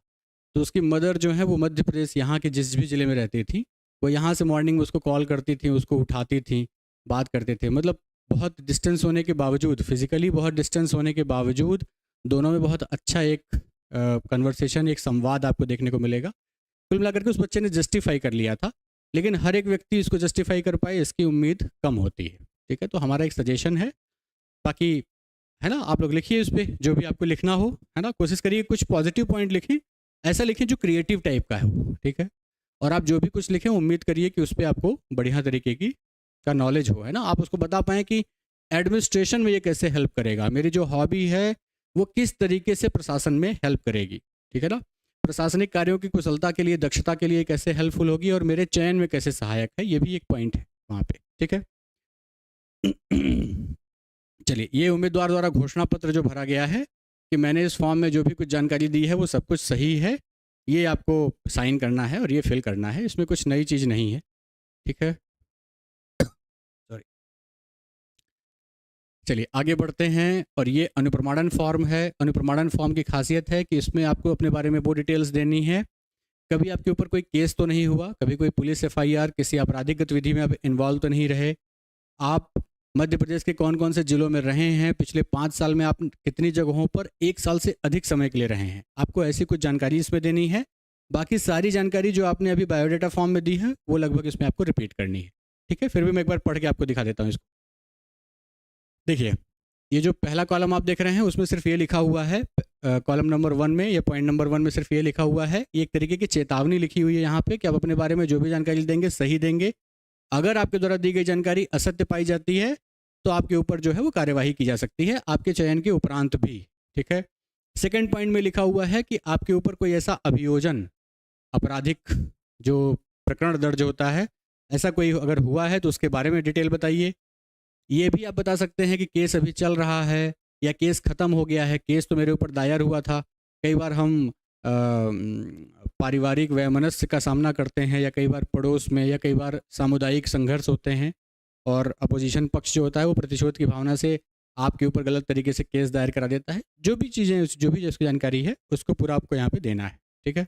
तो उसकी मदर जो है वो मध्य प्रदेश यहाँ के जिस भी ज़िले में रहती थी, वो यहाँ से मॉर्निंग में उसको कॉल करती थी, उसको उठाती थी, बात करते थे। मतलब बहुत डिस्टेंस होने के बावजूद, फिज़िकली बहुत डिस्टेंस होने के बावजूद दोनों में बहुत अच्छा एक कन्वर्सेशन, एक संवाद आपको देखने को मिलेगा। कुल मिलाकर के उस बच्चे ने जस्टिफाई कर लिया था, लेकिन हर एक व्यक्ति इसको जस्टिफाई कर पाए इसकी उम्मीद कम होती है। ठीक है, तो हमारा एक सजेशन है, बाकी है ना, आप लोग लिखिए उस पर जो भी आपको लिखना हो, है ना, कोशिश करिए कुछ पॉजिटिव पॉइंट लिखें, ऐसा लिखें जो क्रिएटिव टाइप का है वो, ठीक है। और आप जो भी कुछ लिखें उम्मीद करिए कि उस पर आपको बढ़िया तरीके की का नॉलेज हो, है ना, आप उसको बता पाएँ कि एडमिनिस्ट्रेशन में ये कैसे हेल्प करेगा, मेरी जो हॉबी है वो किस तरीके से प्रशासन में हेल्प करेगी, ठीक है ना, प्रशासनिक कार्यों की कुशलता के लिए, दक्षता के लिए कैसे हेल्पफुल होगी और मेरे चयन में कैसे सहायक है, ये भी एक पॉइंट है वहाँ पे, ठीक है। चलिए, ये उम्मीदवार द्वारा घोषणा पत्र जो भरा गया है कि मैंने इस फॉर्म में जो भी कुछ जानकारी दी है वो सब कुछ सही है, ये आपको साइन करना है और ये फिल करना है, इसमें कुछ नई चीज़ नहीं है, ठीक है। सॉरी। चलिए आगे बढ़ते हैं, और ये अनुप्रमाणन फॉर्म है। अनुप्रमाणन फॉर्म की खासियत है कि इसमें आपको अपने बारे में वो डिटेल्स देनी है, कभी आपके ऊपर कोई केस तो नहीं हुआ, कभी कोई पुलिस एफआईआर, किसी आपराधिक गतिविधि में आप इन्वॉल्व तो नहीं रहे, आप मध्य प्रदेश के कौन कौन से जिलों में रहे हैं, पिछले 5 साल में आप कितनी जगहों पर 1 साल से अधिक समय के लिए रहे हैं, आपको ऐसी कुछ जानकारी इसमें देनी है। बाकी सारी जानकारी जो आपने अभी बायोडाटा फॉर्म में दी है वो लगभग इसमें आपको रिपीट करनी है, ठीक है। फिर भी मैं एक बार पढ़ के आपको दिखा देता हूँ इसको। देखिए, ये जो पहला कॉलम आप देख रहे हैं उसमें सिर्फ ये लिखा हुआ है, कॉलम नंबर 1 में या पॉइंट नंबर 1 में सिर्फ ये लिखा हुआ है, ये एक तरीके की चेतावनी लिखी हुई है यहाँ पे कि आप अपने बारे में जो भी जानकारी देंगे सही देंगे, अगर आपके द्वारा दी गई जानकारी असत्य पाई जाती है तो आपके ऊपर जो है वो कार्यवाही की जा सकती है, आपके चयन के उपरांत भी, ठीक है। सेकंड पॉइंट में लिखा हुआ है कि आपके ऊपर कोई ऐसा अभियोजन, आपराधिक जो प्रकरण दर्ज होता है, ऐसा कोई अगर हुआ है तो उसके बारे में डिटेल बताइए। ये भी आप बता सकते हैं कि केस अभी चल रहा है या केस ख़त्म हो गया है, केस तो मेरे ऊपर दायर हुआ था। कई बार हम पारिवारिक वैमनस्य का सामना करते हैं, या कई बार पड़ोस में, या कई बार सामुदायिक संघर्ष होते हैं और अपोजिशन पक्ष जो होता है वो प्रतिशोध की भावना से आपके ऊपर गलत तरीके से केस दायर करा देता है। जो भी चीज़ें, जो भी जिसकी जानकारी है उसको पूरा आपको यहाँ पे देना है, ठीक है।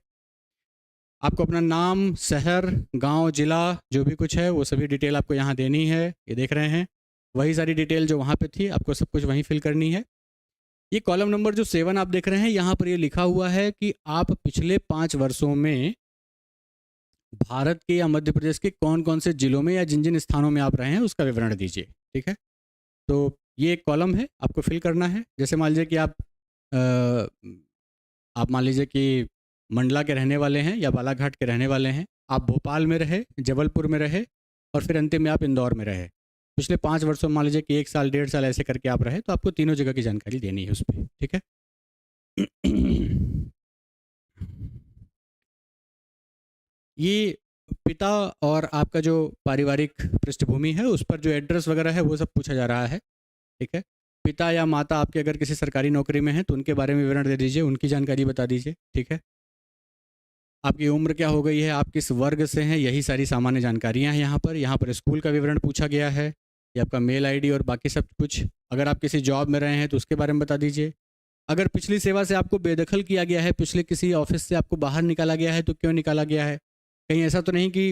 आपको अपना नाम, शहर, गांव, ज़िला, जो भी कुछ है वो सभी डिटेल आपको यहाँ देनी है। ये देख रहे हैं वही सारी डिटेल जो वहाँ पे थी, आपको सब कुछ वहीं फिल करनी है। ये कॉलम नंबर जो 7 आप देख रहे हैं, यहाँ पर ये लिखा हुआ है कि आप पिछले 5 वर्षों में भारत के या मध्य प्रदेश के कौन कौन से जिलों में या जिन जिन स्थानों में आप रहे हैं उसका विवरण दीजिए, ठीक है। तो ये एक कॉलम है, आपको फिल करना है। जैसे मान लीजिए कि आप मान लीजिए कि मंडला के रहने वाले हैं या बालाघाट के रहने वाले हैं, आप भोपाल में रहे, जबलपुर में रहे और फिर अंतिम में आप इंदौर में रहे। पिछले 5 वर्षों में मान लीजिए कि 1 साल, 1.5 साल ऐसे करके आप रहे, तो आपको तीनों जगह की जानकारी देनी है उस पर, ठीक है। ये पिता और आपका जो पारिवारिक पृष्ठभूमि है उस पर जो एड्रेस वगैरह है वो सब पूछा जा रहा है, ठीक है। पिता या माता आपके अगर किसी सरकारी नौकरी में हैं तो उनके बारे में विवरण दे दीजिए, उनकी जानकारी बता दीजिए, ठीक है। आपकी उम्र क्या हो गई है, आप किस वर्ग से हैं, यही सारी सामान्य जानकारियां हैं यहाँ पर। यहाँ पर स्कूल का विवरण पूछा गया है, ये आपका मेल आईडी और बाकी सब कुछ। अगर आप किसी जॉब में रहे हैं तो उसके बारे में बता दीजिए। अगर पिछली सेवा से आपको बेदखल किया गया है, पिछले किसी ऑफिस से आपको बाहर निकाला गया है तो क्यों निकाला गया है, कहीं ऐसा तो नहीं कि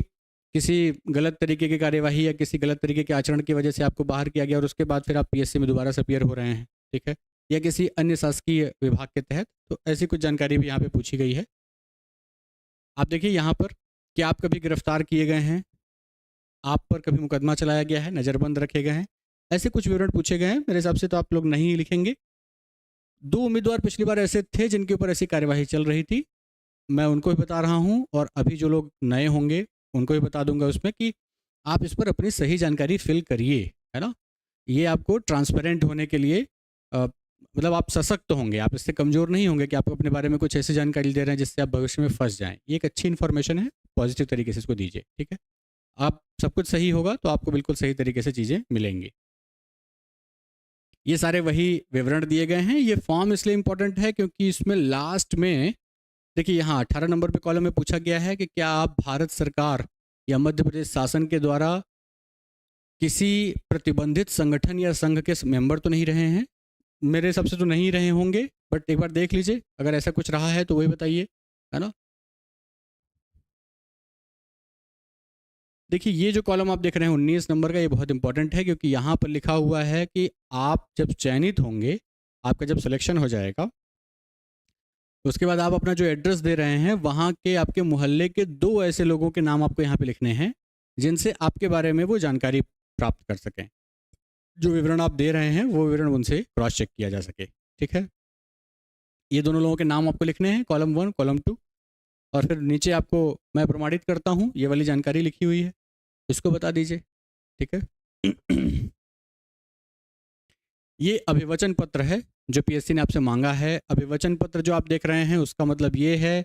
किसी गलत तरीके की कार्यवाही या किसी गलत तरीके के आचरण की वजह से आपको बाहर किया गया और उसके बाद फिर आप पीएससी में दोबारा से अपीयर हो रहे हैं, ठीक है, या किसी अन्य शासकीय विभाग के तहत, तो ऐसी कुछ जानकारी भी यहाँ पे पूछी गई है। आप देखिए यहाँ पर कि आप कभी गिरफ्तार किए गए हैं, आप पर कभी मुकदमा चलाया गया है, नज़रबंद रखे गए हैं, ऐसे कुछ विवरण पूछे गए हैं। मेरे हिसाब से तो आप लोग नहीं लिखेंगे। 2 उम्मीदवार पिछली बार ऐसे थे जिनके ऊपर ऐसी कार्यवाही चल रही थी, मैं उनको भी बता रहा हूँ, और अभी जो लोग नए होंगे उनको भी बता दूंगा उसमें कि आप इस पर अपनी सही जानकारी फिल करिए, है ना। ये आपको ट्रांसपेरेंट होने के लिए मतलब आप सशक्त होंगे, आप इससे कमज़ोर नहीं होंगे कि आप अपने बारे में कुछ ऐसी जानकारी दे रहे हैं जिससे आप भविष्य में फंस जाएं। ये एक अच्छी इन्फॉर्मेशन है, पॉजिटिव तरीके से इसको दीजिए, ठीक है। आप सब कुछ सही होगा तो आपको बिल्कुल सही तरीके से चीज़ें मिलेंगी। ये सारे वही विवरण दिए गए हैं। ये फॉर्म इसलिए इम्पोर्टेंट है क्योंकि इसमें लास्ट में देखिए यहाँ 18 नंबर पे कॉलम में पूछा गया है कि क्या आप भारत सरकार या मध्य प्रदेश शासन के द्वारा किसी प्रतिबंधित संगठन या संघ के मेंबर तो नहीं रहे हैं। मेरे हिसाब से तो नहीं रहे होंगे, बट एक बार देख लीजिए, अगर ऐसा कुछ रहा है तो वही बताइए, है ना। देखिए ये जो कॉलम आप देख रहे हैं 19 नंबर का, ये बहुत इंपॉर्टेंट है क्योंकि यहाँ पर लिखा हुआ है कि आप जब चयनित होंगे आपका जब सिलेक्शन हो जाएगा तो उसके बाद आप अपना जो एड्रेस दे रहे हैं वहाँ के आपके मोहल्ले के 2 ऐसे लोगों के नाम आपको यहाँ पे लिखने हैं जिनसे आपके बारे में वो जानकारी प्राप्त कर सकें। जो विवरण आप दे रहे हैं वो विवरण उनसे क्रॉस चेक किया जा सके। ठीक है, ये दोनों लोगों के नाम आपको लिखने हैं, कॉलम 1 कॉलम 2, और फिर नीचे आपको मैं प्रमाणित करता हूँ ये वाली जानकारी लिखी हुई है, इसको बता दीजिए। ठीक है। ये अभिवचन पत्र है जो पीएससी ने आपसे मांगा है। अभिवचन पत्र जो आप देख रहे हैं उसका मतलब ये है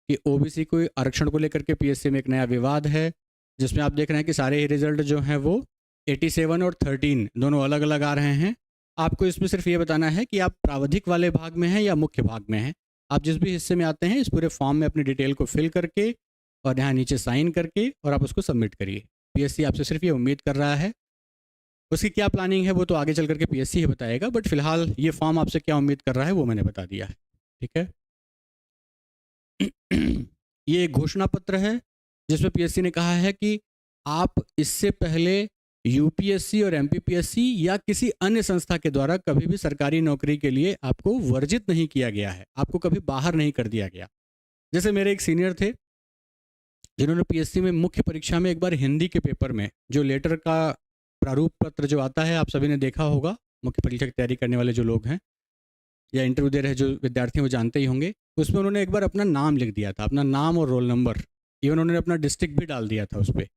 कि ओबीसी को आरक्षण को लेकर के पीएससी में एक नया विवाद है, जिसमें आप देख रहे हैं कि सारे ही रिजल्ट जो हैं वो 87 और 13 दोनों अलग अलग आ रहे हैं। आपको इसमें सिर्फ ये बताना है कि आप प्रावधिक वाले भाग में हैं या मुख्य भाग में हैं। आप जिस भी हिस्से में आते हैं इस पूरे फॉर्म में अपनी डिटेल को फिल करके और यहाँ नीचे साइन करके और आप उसको सबमिट करिए। पीएससी आपसे सिर्फ ये उम्मीद कर रहा है। उसकी क्या प्लानिंग है वो तो आगे चल करके पीएससी ही बताएगा, बट फिलहाल ये फॉर्म आपसे क्या उम्मीद कर रहा है वो मैंने बता दिया है। ठीक है। ये एक घोषणा पत्र है जिसमें पीएससी ने कहा है कि आप इससे पहले यूपीएससी और एमपीपीएससी या किसी अन्य संस्था के द्वारा कभी भी सरकारी नौकरी के लिए आपको वर्जित नहीं किया गया है, आपको कभी बाहर नहीं कर दिया गया। जैसे मेरे एक सीनियर थे जिन्होंने पीएससी में मुख्य परीक्षा में एक बार हिंदी के पेपर में जो लेटर का प्रारूप पत्र जो आता है आप सभी ने देखा होगा, मुख्य परीक्षा की तैयारी करने वाले जो लोग हैं या इंटरव्यू दे रहे जो विद्यार्थी हैं वो जानते ही होंगे। उसमें उन्होंने एक बार अपना नाम लिख दिया था, अपना नाम और रोल नंबर, इवन उन्होंने अपना डिस्ट्रिक्ट भी डाल दिया था उस पर।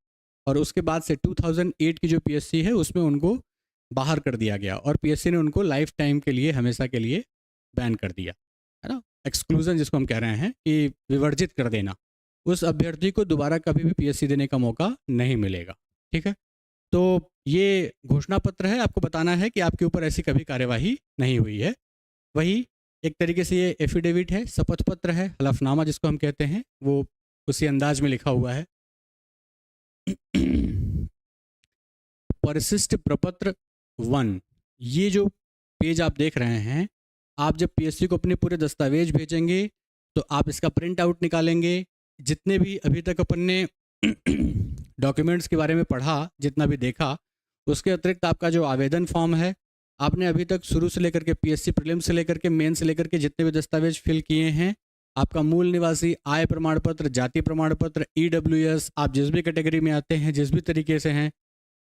और उसके बाद से 2008 की जो पीएससी है उसमें उनको बाहर कर दिया गया और पीएससी ने उनको लाइफ टाइम के लिए, हमेशा के लिए बैन कर दिया, है ना। एक्सक्लूजन जिसको हम कह रहे हैं कि विवर्जित कर देना, उस अभ्यर्थी को दोबारा कभी भी पीएससी देने का मौका नहीं मिलेगा। ठीक है, तो ये घोषणा पत्र है, आपको बताना है कि आपके ऊपर ऐसी कभी कार्यवाही नहीं हुई है। वही एक तरीके से ये एफिडेविट है, शपथ पत्र है, हलफनामा जिसको हम कहते हैं, वो उसी अंदाज में लिखा हुआ है। परिशिष्ट प्रपत्र 1, ये जो पेज आप देख रहे हैं, आप जब पीएससी को अपने पूरे दस्तावेज भेजेंगे तो आप इसका प्रिंट आउट निकालेंगे। जितने भी अभी तक अपन ने डॉक्यूमेंट्स के बारे में पढ़ा, जितना भी देखा, उसके अतिरिक्त आपका जो आवेदन फॉर्म है, आपने अभी तक शुरू से लेकर के पीएससी प्रीलिम्स से लेकर के मेन से लेकर के जितने भी दस्तावेज फिल किए हैं, आपका मूल निवासी आय प्रमाण पत्र, जाति प्रमाण पत्र, ईडब्ल्यूएस, आप जिस भी कैटेगरी में आते हैं, जिस भी तरीके से हैं,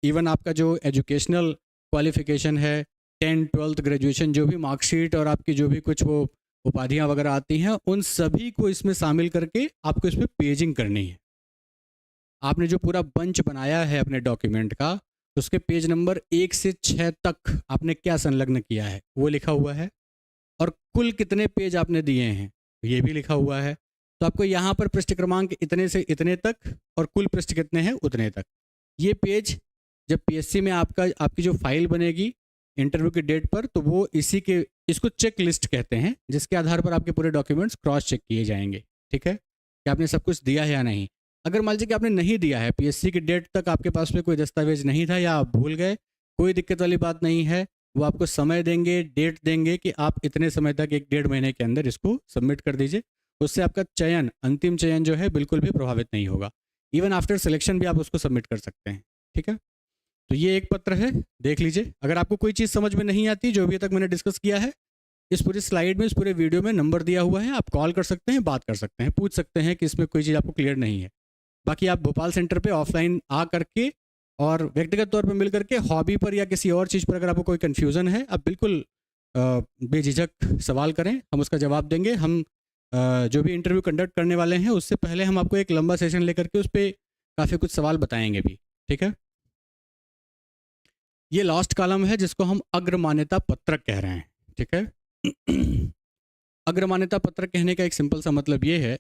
इवन आपका जो एजुकेशनल क्वालिफिकेशन है, 10th 12th ग्रेजुएशन, जो भी मार्कशीट और आपकी जो भी कुछ वो उपाधियाँ वगैरह आती हैं, उन सभी को इसमें शामिल करके आपको इस पर पेजिंग करनी है। आपने जो पूरा बंच बनाया है अपने डॉक्यूमेंट का, उसके पेज नंबर 1 से 6 तक आपने क्या संलग्न किया है वो लिखा हुआ है, और कुल कितने पेज आपने दिए हैं ये भी लिखा हुआ है। तो आपको यहाँ पर पृष्ठ क्रमांक इतने से इतने तक और कुल पृष्ठ कितने हैं उतने तक, ये पेज जब पीएससी में आपकी जो फाइल बनेगी इंटरव्यू की डेट पर, तो वो इसको चेक लिस्ट कहते हैं, जिसके आधार पर आपके पूरे डॉक्यूमेंट्स क्रॉस चेक किए जाएंगे। ठीक है, कि आपने सब कुछ दिया है या नहीं। अगर मान लीजिए कि आपने नहीं दिया है, पीएससी की डेट तक आपके पास में कोई दस्तावेज नहीं था या आप भूल गए, कोई दिक्कत वाली बात नहीं है। वो आपको समय देंगे, डेट देंगे कि आप इतने समय तक 1-1.5 महीने के अंदर इसको सबमिट कर दीजिए। उससे आपका चयन, अंतिम चयन जो है बिल्कुल भी प्रभावित नहीं होगा। इवन आफ्टर सिलेक्शन भी आप उसको सबमिट कर सकते हैं। ठीक है, तो ये एक पत्र है, देख लीजिए। अगर आपको कोई चीज़ समझ में नहीं आती जो अभी तक मैंने डिस्कस किया है, इस पूरी स्लाइड में, इस पूरे वीडियो में नंबर दिया हुआ है, आप कॉल कर सकते हैं, बात कर सकते हैं, पूछ सकते हैं कि इसमें कोई चीज़ आपको क्लियर नहीं है। बाकी आप भोपाल सेंटर पे ऑफलाइन आ करके और व्यक्तिगत तौर पे मिल करके हॉबी पर या किसी और चीज़ पर अगर आपको कोई कन्फ्यूज़न है, आप बिल्कुल बेझिझक सवाल करें, हम उसका जवाब देंगे। हम जो भी इंटरव्यू कंडक्ट करने वाले हैं उससे पहले हम आपको एक लंबा सेशन लेकर के उस पर काफ़ी कुछ सवाल बताएंगे भी। ठीक है, ये लास्ट कॉलम है जिसको हम अग्रमान्यता पत्रक कह रहे हैं। ठीक है, अग्रमान्यता पत्रक कहने का एक सिंपल सा मतलब ये है,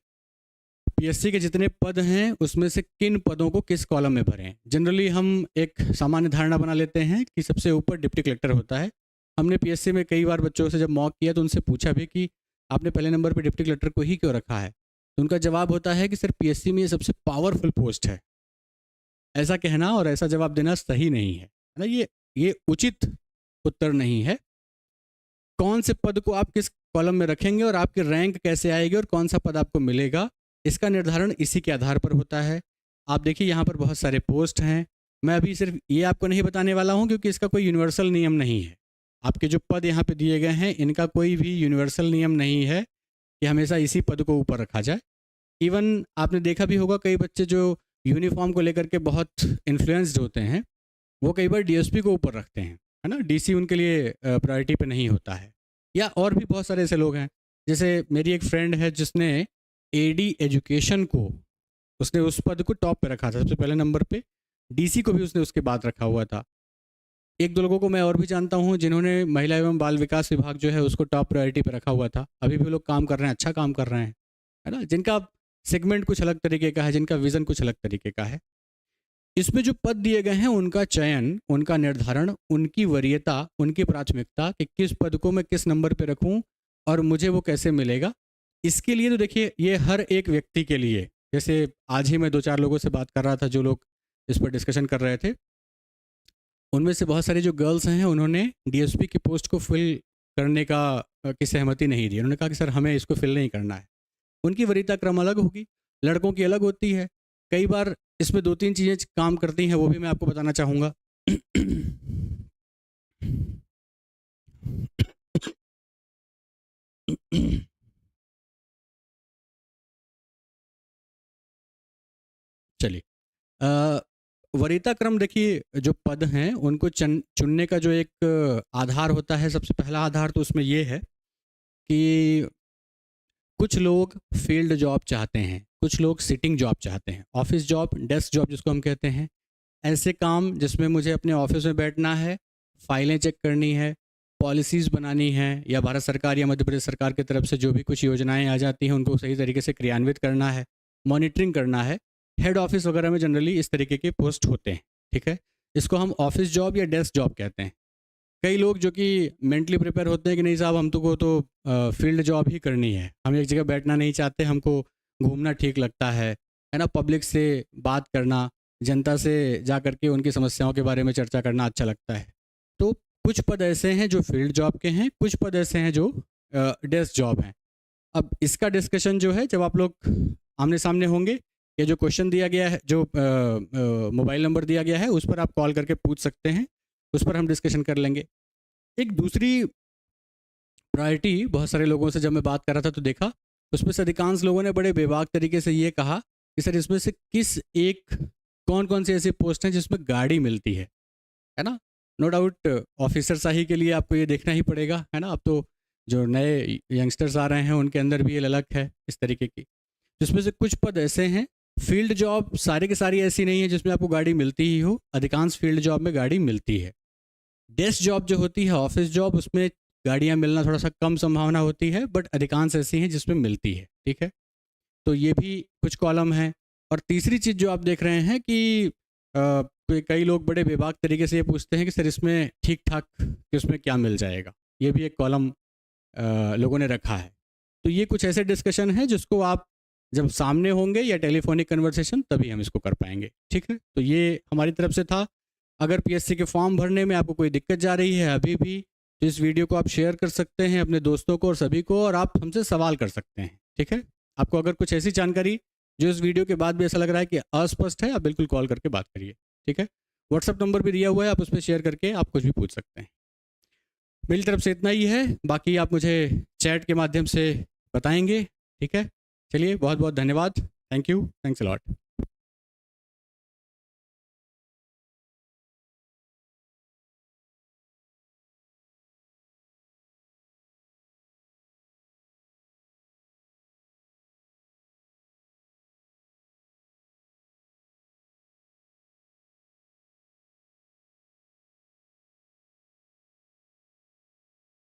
पीएससी के जितने पद हैं उसमें से किन पदों को किस कॉलम में भरें। जनरली हम एक सामान्य धारणा बना लेते हैं कि सबसे ऊपर डिप्टी कलेक्टर होता है। हमने पीएससी में कई बार बच्चों से जब मॉक किया तो उनसे पूछा भी कि आपने पहले नंबर पर डिप्टी कलेक्टर को ही क्यों रखा है, तो उनका जवाब होता है कि सर पीएससी में ये सबसे पावरफुल पोस्ट है। ऐसा कहना और ऐसा जवाब देना सही नहीं है ना, ये उचित उत्तर नहीं है। कौन से पद को आप किस कॉलम में रखेंगे और आपकी रैंक कैसे आएगी और कौन सा पद आपको मिलेगा, इसका निर्धारण इसी के आधार पर होता है। आप देखिए यहाँ पर बहुत सारे पोस्ट हैं, मैं अभी सिर्फ ये आपको नहीं बताने वाला हूँ क्योंकि इसका कोई यूनिवर्सल नियम नहीं है। आपके जो पद यहाँ पे दिए गए हैं इनका कोई भी यूनिवर्सल नियम नहीं है कि हमेशा इसी पद को ऊपर रखा जाए। इवन आपने देखा भी होगा कई बच्चे जो यूनिफॉर्म को लेकर के बहुत इन्फ्लुएंस्ड होते हैं, वो कई बार डीएसपी को ऊपर रखते हैं, है ना? डीसी उनके लिए प्रायोरिटी पे नहीं होता है। या और भी बहुत सारे ऐसे लोग हैं, जैसे मेरी एक फ्रेंड है जिसने एडी एजुकेशन को, उसने उस पद को टॉप पे रखा था, सबसे पहले नंबर पे। डीसी को भी उसने उसके बाद रखा हुआ था। एक दो लोगों को मैं और भी जानता हूँ जिन्होंने महिला एवं बाल विकास विभाग जो है उसको टॉप प्रायोरिटी पे रखा हुआ था। अभी भी वो लोग काम कर रहे हैं, अच्छा काम कर रहे हैं, है ना? जिनका सेगमेंट कुछ अलग तरीके का है, जिनका विज़न कुछ अलग तरीके का है। इसमें जो पद दिए गए हैं उनका चयन, उनका निर्धारण, उनकी वरीयता, उनकी प्राथमिकता कि किस पद को मैं किस नंबर पे रखूं और मुझे वो कैसे मिलेगा, इसके लिए तो देखिए ये हर एक व्यक्ति के लिए, जैसे आज ही मैं 2-4 लोगों से बात कर रहा था जो लोग इस पर डिस्कशन कर रहे थे, उनमें से बहुत सारी जो गर्ल्स हैं उन्होंने डीएसपी की पोस्ट को फिल करने की सहमति नहीं दी। उन्होंने कहा कि सर हमें इसको फिल नहीं करना है। उनकी वरीयता क्रम अलग होगी, लड़कों की अलग होती है। कई बार इसमें 2-3 चीज़ें काम करती हैं, वो भी मैं आपको बताना चाहूँगा। चलिए, वरीयता क्रम देखिए, जो पद हैं उनको चुनने का जो एक आधार होता है, सबसे पहला आधार तो उसमें ये है कि कुछ लोग फील्ड जॉब चाहते हैं, कुछ लोग सिटिंग जॉब चाहते हैं, ऑफिस जॉब, डेस्क जॉब जिसको हम कहते हैं। ऐसे काम जिसमें मुझे अपने ऑफिस में बैठना है, फाइलें चेक करनी है, पॉलिसीज़ बनानी है, या भारत सरकार या मध्य प्रदेश सरकार की तरफ से जो भी कुछ योजनाएं आ जाती हैं उनको सही तरीके से क्रियान्वित करना है, मॉनिटरिंग करना है। हेड ऑफिस वगैरह में जनरली इस तरीके के पोस्ट होते हैं, ठीक है? इसको हम ऑफिस जॉब या डेस्क जॉब कहते हैं। कई लोग जो कि मेंटली प्रिपेयर होते हैं कि नहीं साहब, हम को तो फील्ड जॉब ही करनी है, हम एक जगह बैठना नहीं चाहते, हमको घूमना ठीक लगता है ना? पब्लिक से बात करना, जनता से जा कर के उनकी समस्याओं के बारे में चर्चा करना अच्छा लगता है। तो कुछ पद ऐसे हैं जो फील्ड जॉब के हैं, कुछ पद ऐसे हैं जो डेस्क जॉब हैं। अब इसका डिस्कशन जो है जब आप लोग आमने सामने होंगे, ये जो क्वेश्चन दिया गया है, जो मोबाइल नंबर दिया गया है, उस पर आप कॉल करके पूछ सकते हैं, उस पर हम डिस्कशन कर लेंगे। एक दूसरी प्रायोरिटी, बहुत सारे लोगों से जब मैं बात कर रहा था तो देखा, उसमें से अधिकांश लोगों ने बड़े बेबाक तरीके से ये कहा कि सर इसमें से कौन कौन सी ऐसी पोस्ट हैं जिसमें गाड़ी मिलती है ना? नो डाउट ऑफिसर शाही के लिए आपको ये देखना ही पड़ेगा, है ना? अब तो जो नए यंगस्टर्स आ रहे हैं उनके अंदर भी ये ललक है इस तरीके की। जिसमें से कुछ पद ऐसे हैं, फील्ड जॉब सारे के सारी ऐसी नहीं है जिसमें आपको गाड़ी मिलती ही हो, अधिकांश फील्ड जॉब में गाड़ी मिलती है। डेस्क जॉब जो होती है, ऑफिस जॉब, उसमें गाड़ियाँ मिलना थोड़ा सा कम संभावना होती है, बट अधिकांश ऐसी हैं जिसमें मिलती है, ठीक है? तो ये भी कुछ कॉलम है। और तीसरी चीज़ जो आप देख रहे हैं कि कई लोग बड़े बेबाक तरीके से ये पूछते हैं कि सर इसमें ठीक ठाक कि उसमें क्या मिल जाएगा, ये भी एक कॉलम लोगों ने रखा है। तो ये कुछ ऐसे डिस्कशन है जिसको आप जब सामने होंगे या टेलीफोनिक कन्वर्सेशन, तभी हम इसको कर पाएंगे, ठीक है? तो ये हमारी तरफ से था। अगर पीएससी के फॉर्म भरने में आपको कोई दिक्कत जा रही है अभी भी, तो इस वीडियो को आप शेयर कर सकते हैं अपने दोस्तों को और सभी को, और आप हमसे सवाल कर सकते हैं, ठीक है? आपको अगर कुछ ऐसी जानकारी जो इस वीडियो के बाद भी ऐसा लग रहा है कि अस्पष्ट है, आप बिल्कुल कॉल करके बात करिए, ठीक है? व्हाट्सअप नंबर भी दिया हुआ है, आप उस पर शेयर करके आप कुछ भी पूछ सकते हैं। मेरी तरफ से इतना ही है, बाकी आप मुझे चैट के माध्यम से बताएंगे, ठीक है? चलिए, बहुत बहुत धन्यवाद। Thank you, thanks a lot.